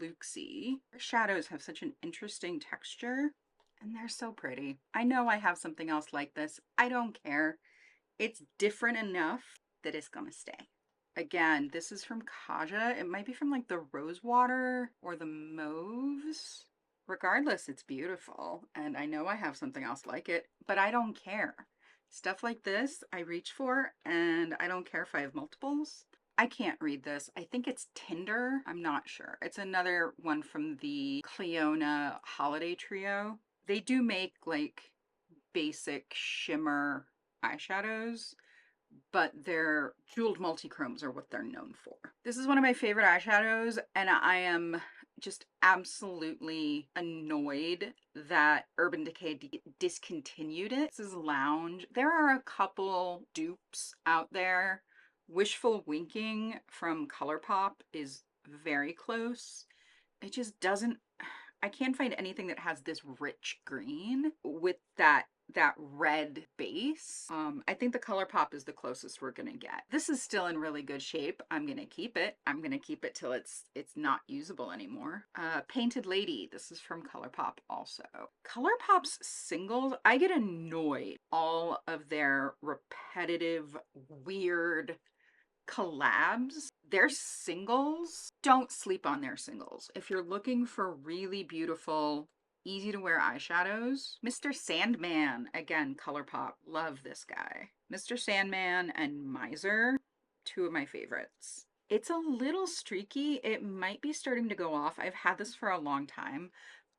Looxie. Their shadows have such an interesting texture and they're so pretty. I know I have something else like this. I don't care. It's different enough that it's gonna stay. Again, this is from Kaja. It might be from like the Rosewater or the Mauves. Regardless, it's beautiful. And I know I have something else like it, but I don't care. Stuff like this, I reach for, and I don't care if I have multiples. I can't read this. I think it's Tinder. I'm not sure. It's another one from the Clionadh holiday trio. They do make like basic shimmer eyeshadows, but their jeweled multichromes are what they're known for. This is one of my favorite eyeshadows, and I am just absolutely annoyed that Urban Decay discontinued it. This is Lounge. There are a couple dupes out there. Wishful Winking from ColourPop is very close. It just doesn't, I can't find anything that has this rich green with that red base. I think the ColourPop is the closest we're gonna get. This is still in really good shape. I'm gonna keep it. I'm gonna keep it till it's not usable anymore. Painted Lady. This is from ColourPop also. ColourPop's singles, I get annoyed. All of their repetitive, weird collabs, their singles, don't sleep on their singles. If you're looking for really beautiful, easy to wear eyeshadows, Mr. Sandman, again, ColourPop, love this guy. Mr. Sandman and Miser, two of my favorites. It's a little streaky. It might be starting to go off. I've had this for a long time.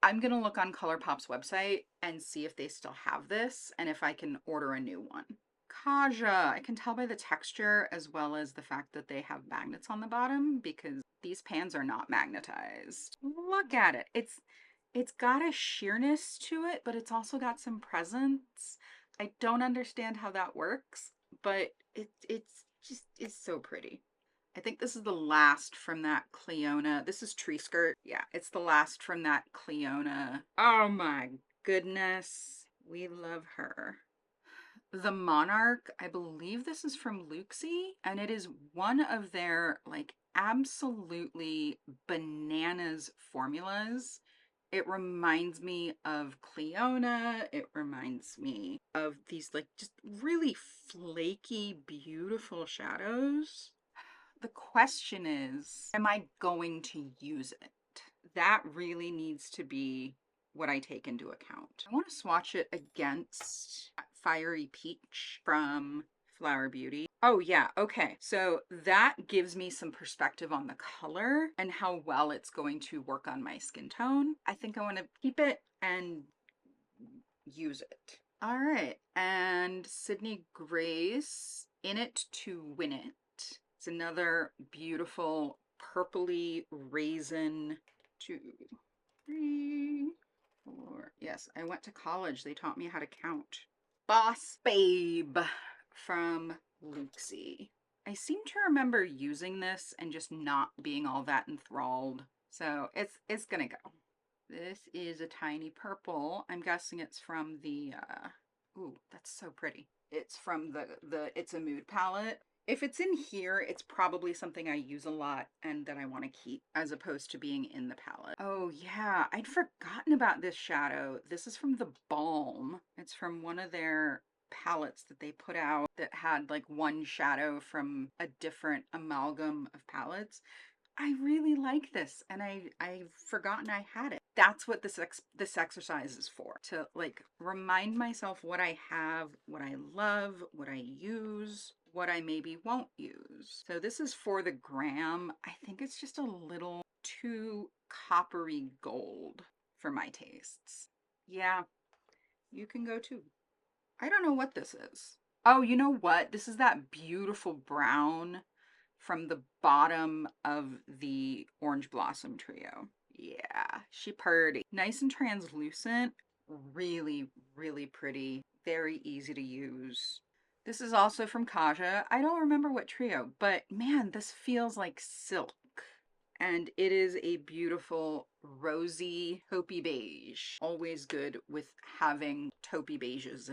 I'm gonna look on ColourPop's website and see if they still have this and if I can order a new one. Kaja, I can tell by the texture as well as the fact that they have magnets on the bottom because these pans are not magnetized. Look at it. It's got a sheerness to it, but it's also got some presence. I don't understand how that works, but it's so pretty. I think this is the last from that Clionadh. This is Tree Skirt. Yeah, it's the last from that Clionadh. Oh my goodness. We love her. The Monarch, I believe this is from Looxie, and it is one of their like absolutely bananas formulas. It reminds me of Clionadh. It reminds me of these like just really flaky, beautiful shadows. The question is, am I going to use it? That really needs to be what I take into account. I want to swatch it against Fiery Peach from Flower Beauty. Oh yeah, okay. So that gives me some perspective on the color and how well it's going to work on my skin tone. I think I want to keep it and use it. All right, and Sydney Grace, In It to Win It. It's another beautiful purpley raisin. 2, 3, 4. Yes, I went to college. They taught me how to count. Boss Babe from Looxie. I seem to remember using this and just not being all that enthralled. So it's gonna go. This is a tiny purple. I'm guessing it's from the, ooh, that's so pretty. It's from the It's a Mood palette. If it's in here, it's probably something I use a lot and that I want to keep as opposed to being in the palette. Oh yeah, I'd forgotten about this shadow. This is from the Balm. It's from one of their palettes that they put out that had like one shadow from a different amalgam of palettes. I really like this and I've forgotten I had it. That's what this exercise is for, to like remind myself what I have, what I love, what I use, what I maybe won't use. So this is for the gram. I think it's just a little too coppery gold for my tastes. Yeah, you can go too. I don't know what this is. Oh, you know what? This is that beautiful brown from the bottom of the Orange Blossom trio. Yeah, she purty. Nice and translucent. Really, really pretty. Very easy to use. This is also from Kaja. I don't remember what trio, but man, this feels like silk. And it is a beautiful rosy taupey beige. Always good with having taupey beiges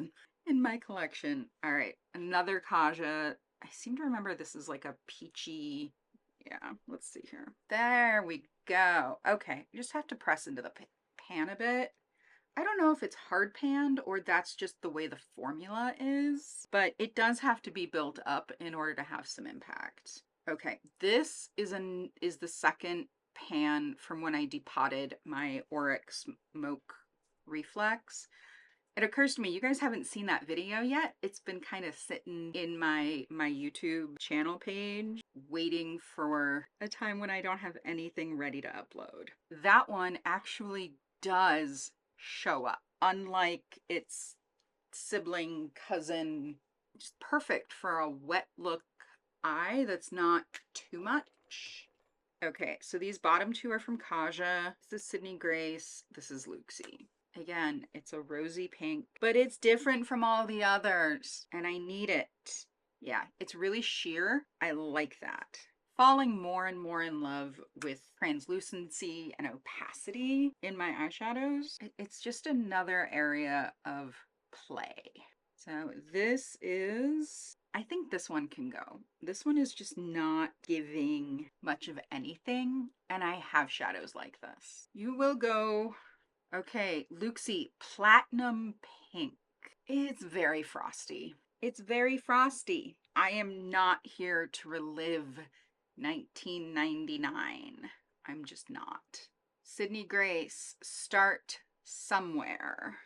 in my collection. All right, another Kaja. I seem to remember this is like a peachy. Yeah, let's see here. There we go. Okay, you just have to press into the pan a bit. I don't know if it's hard panned or that's just the way the formula is, but it does have to be built up in order to have some impact. Okay, this is the second pan from when I depotted my Auric Smoke Reflex. It occurs to me, you guys haven't seen that video yet. It's been kind of sitting in my YouTube channel page, waiting for a time when I don't have anything ready to upload. That one actually does show up, unlike its sibling cousin. Just perfect for a wet look eye that's not too much. Okay, so these bottom two are from Kaja. This is Sydney Grace. This is Looxie. Again, it's a rosy pink, but it's different from all the others, and I need it. Yeah, it's really sheer. I like that. Falling more and more in love with translucency and opacity in my eyeshadows. It's just another area of play. So this is, I think this one can go. This one is just not giving much of anything, and I have shadows like this. You will go. Okay, Looxie, Platinum Pink. It's very frosty. It's very frosty. I am not here to relive 1999. I'm just not. Sydney Grace, Start Somewhere.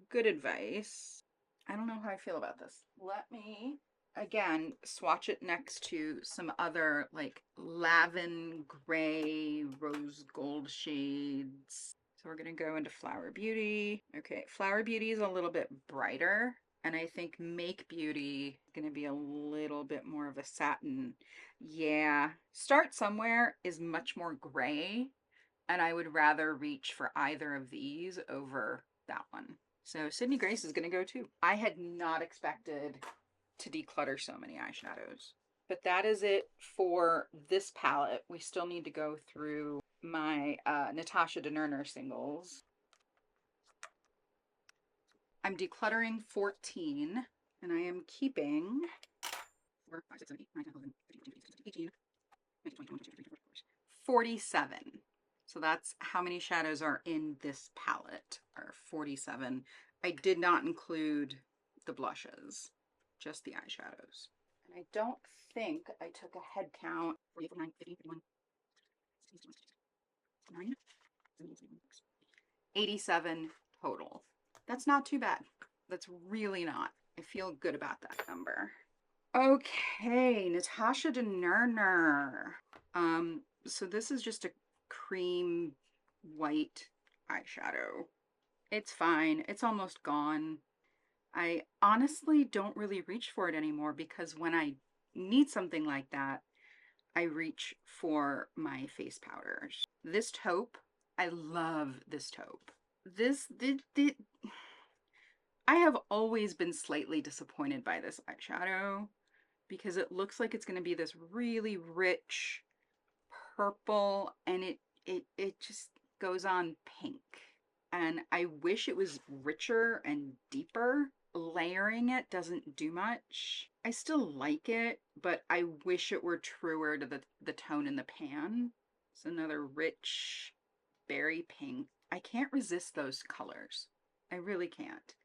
Good advice. I don't know how I feel about this. Let me, again, swatch it next to some other like lavender gray, rose gold shades. So we're gonna go into Flower Beauty. Okay, Flower Beauty is a little bit brighter, and I think Make Beauty is gonna be a little bit more of a satin. Yeah, Start Somewhere is much more gray, and I would rather reach for either of these over that one. So Sydney Grace is gonna go too. I had not expected to declutter so many eyeshadows. But that is it for this palette. We still need to go through my Natasha Denona singles. I'm decluttering 14, and I am keeping 4, 5, 6, 7, 8, 9, 10, 11, 13, 14, 15, 16, 18, 19, 20, 21, 22, 23, 47. So that's how many shadows are in this palette, are 47. I did not include the blushes, just the eyeshadows. And I don't think I took a head count. 48, 49, 50, 51, 9, 87 total. That's not too bad. That's really not. I feel good about that number. Okay, Natasha Denona. So this is just a cream white eyeshadow. It's fine. It's almost gone. I honestly don't really reach for it anymore because when I need something like that, I reach for my face powders. This taupe, I love this taupe. I have always been slightly disappointed by this eyeshadow because it looks like it's going to be this really rich purple, and it just goes on pink. And I wish it was richer and deeper. Layering it doesn't do much. I still like it, but I wish it were truer to the tone in the pan. It's another rich berry pink. I can't resist those colors. I really can't.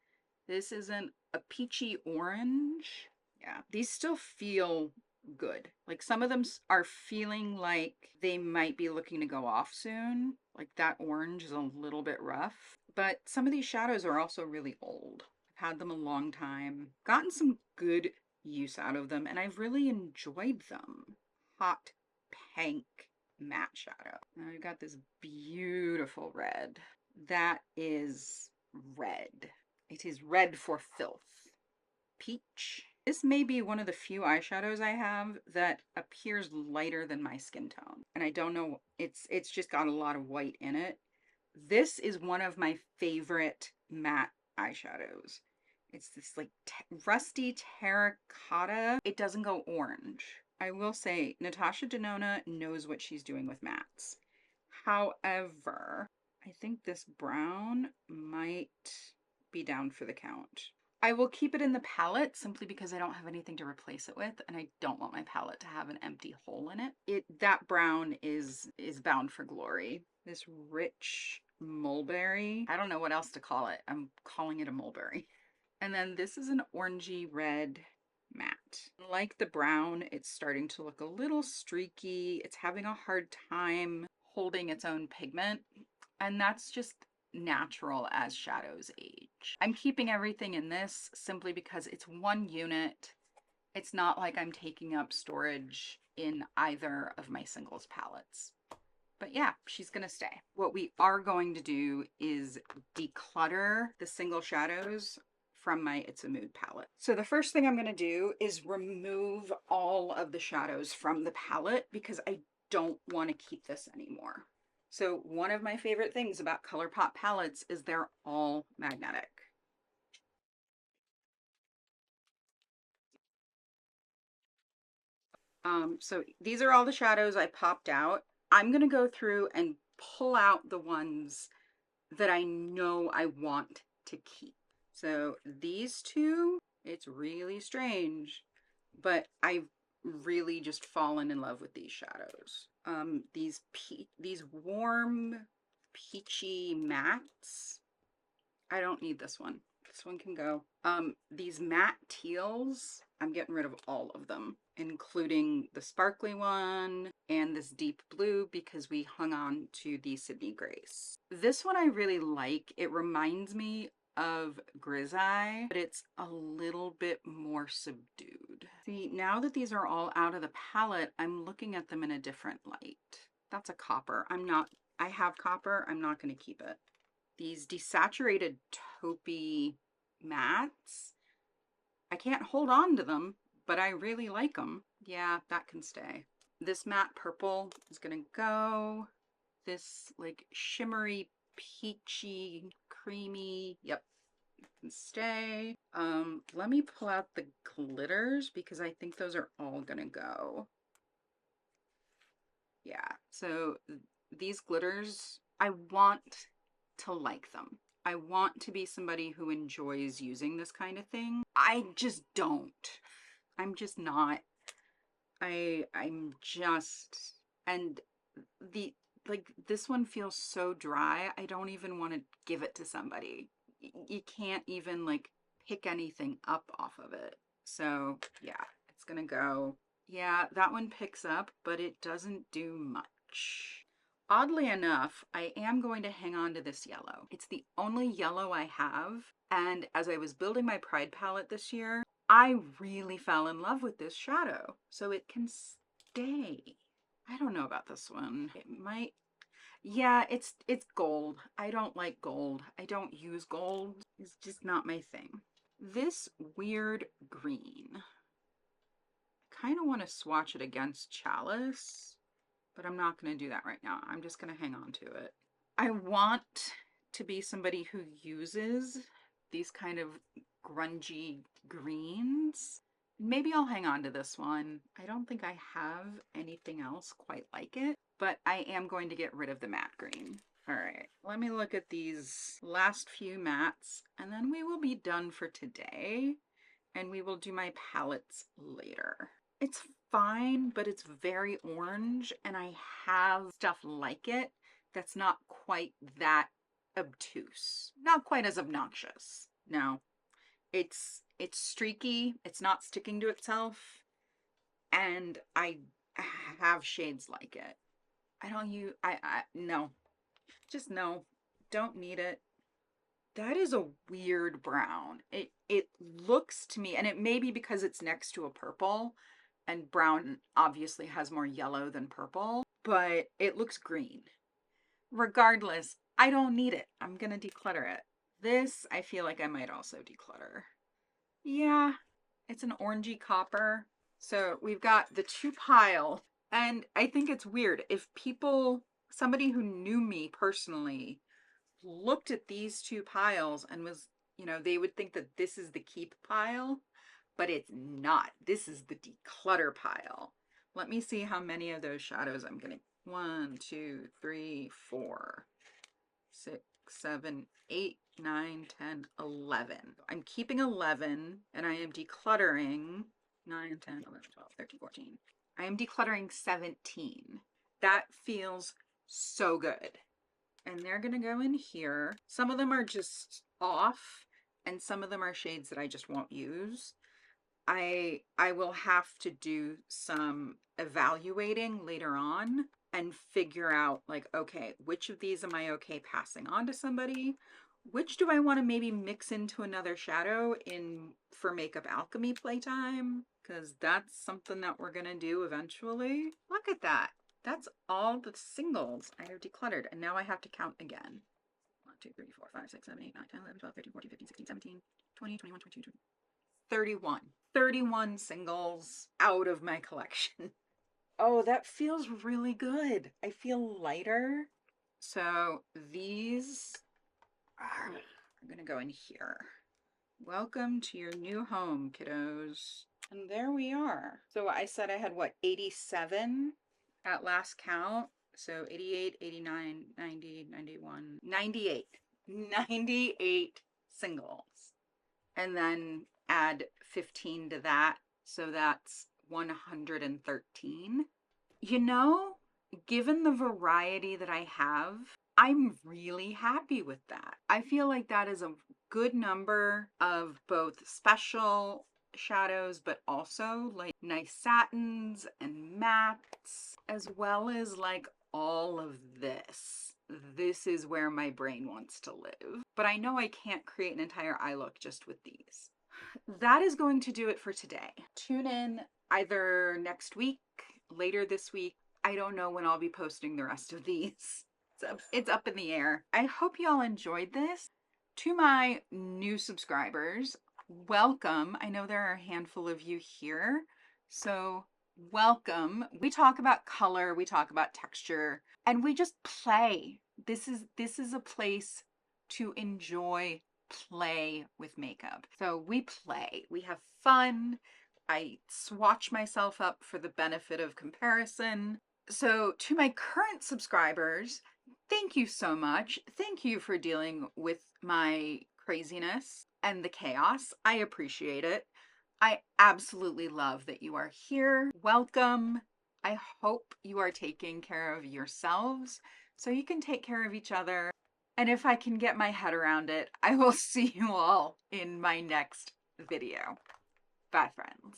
This isn't a peachy orange. Yeah, these still feel good. Like some of them are feeling like they might be looking to go off soon. Like that orange is a little bit rough. But some of these shadows are also really old. I've had them a long time, gotten some good use out of them, and I've really enjoyed them. Hot pink matte shadow. Now we've got this beautiful red. That is red. It is red for filth. Peach. This may be one of the few eyeshadows I have that appears lighter than my skin tone. And I don't know, it's just got a lot of white in it. This is one of my favorite matte eyeshadows. It's this like rusty terracotta. It doesn't go orange. I will say Natasha Denona knows what she's doing with mattes. However, I think this brown might be down for the count. I will keep it in the palette simply because I don't have anything to replace it with, and I don't want my palette to have an empty hole in it. That brown is bound for glory. This rich mulberry. I don't know what else to call it. I'm calling it a mulberry. And then this is an orangey red matte. Like the brown, it's starting to look a little streaky. It's having a hard time holding its own pigment, and that's just natural as shadows age. I'm keeping everything in this simply because it's one unit. It's not like I'm taking up storage in either of my singles palettes. But yeah, she's gonna stay. What we are going to do is declutter the single shadows from my It's a Mood palette. So the first thing I'm gonna do is remove all of the shadows from the palette because I don't want to keep this anymore. So one of my favorite things about ColourPop palettes is they're all magnetic. So these are all the shadows I popped out. I'm gonna go through and pull out the ones that I know I want to keep. So these two, it's really strange, but I've really just fallen in love with these shadows. These warm peachy mattes. I don't need this one. This one can go. These matte teals, I'm getting rid of all of them, including the sparkly one and this deep blue because we hung on to the Sydney Grace. This one I really like. It reminds me of Grisaille, but it's a little bit more subdued. See, now that these are all out of the palette, I'm looking at them in a different light. That's a copper. I have copper. I'm not going to keep it. These desaturated taupey mattes, I can't hold on to them, but I really like them. Yeah, that can stay. This matte purple is gonna go. This like shimmery, peachy, creamy, yep, can stay. Let me pull out the glitters because I think those are all gonna go. Yeah, so these glitters, I want to like them. I want to be somebody who enjoys using this kind of thing. I just don't. I'm just not. I'm just, and like this one feels so dry. I don't even want to give it to somebody. You can't even like pick anything up off of it. So yeah, it's gonna go. Yeah, that one picks up, but it doesn't do much. Oddly enough, I am going to hang on to this yellow. It's the only yellow I have, and as I was building my Pride palette this year, I really fell in love with this shadow, so it can stay. I don't know about this one. It might, yeah, it's gold. I don't like gold. I don't use gold. It's just not my thing. This weird green. I kind of want to swatch it against Chalice, but I'm not going to do that right now. I'm just going to hang on to it. I want to be somebody who uses these kind of grungy greens. Maybe I'll hang on to this one. I don't think I have anything else quite like it, but I am going to get rid of the matte green. All right, let me look at these last few mattes and then we will be done for today and we will do my palettes later. It's fine, but it's very orange and I have stuff like it that's not quite that obtuse. Not quite as obnoxious. No, it's streaky, it's not sticking to itself, and I have shades like it. I don't use, no, just no, don't need it. That is a weird brown. It looks to me, and it may be because it's next to a purple, and brown obviously has more yellow than purple, but it looks green. Regardless, I don't need it. I'm gonna declutter it. This, I feel like I might also declutter. Yeah, it's an orangey copper. So we've got the two pile, and I think it's weird if people, somebody who knew me personally, looked at these two piles and was, you know, they would think that this is the keep pile, but it's not. This is the declutter pile. Let me see how many of those shadows I'm gonna, 1, 2, 3, 4, 6, 7, 8, 9, 10, 11. I'm keeping 11 and I am decluttering 9, 10, 11, 12, 13, 14. I am decluttering 17. That feels so good. And they're gonna go in here. Some of them are just off and some of them are shades that I just won't use. I will have to do some evaluating later on and figure out like, okay, which of these am I okay passing on to somebody? Which do I want to maybe mix into another shadow for Makeup Alchemy Playtime? Because that's something that we're gonna do eventually. Look at that. That's all the singles I have decluttered, and now I have to count again. 1, 2, 3, 4, 5, 6, 7, 8, 9, 10, 11, 12, 13, 14, 15, 16, 17, 20, 21, 22, 23. 31. 31 singles out of my collection. Oh, that feels really good. I feel lighter. So these are gonna go in here. Welcome to your new home, kiddos. And there we are. So I said I had what, 87 at last count. So 88, 89, 90, 91, 98. 98 singles. And then add 15 to that. So that's 113. You know, given the variety that I have, I'm really happy with that. I feel like that is a good number of both special shadows, but also like nice satins and mattes, as well as like all of this. This is where my brain wants to live. But I know I can't create an entire eye look just with these. That is going to do it for today. Tune in either next week, later this week. I don't know when I'll be posting the rest of these. It's up in the air. I hope y'all enjoyed this. To my new subscribers, welcome. I know there are a handful of you here, so welcome. We talk about color, we talk about texture, and we just play. This is a place to enjoy play with makeup. So we play, we have fun. I swatch myself up for the benefit of comparison. So to my current subscribers, thank you so much. Thank you for dealing with my craziness and the chaos. I appreciate it. I absolutely love that you are here. Welcome. I hope you are taking care of yourselves so you can take care of each other. And if I can get my head around it, I will see you all in my next video. Bye, friends.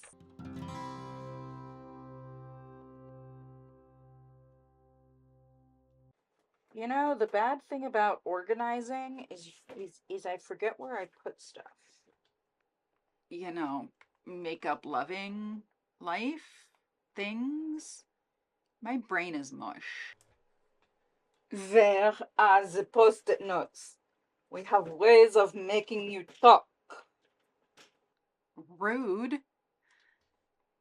You know, the bad thing about organizing is I forget where I put stuff. You know, makeup loving life, things. My brain is mush. Where are the post-it notes? We have ways of making you talk. Rude.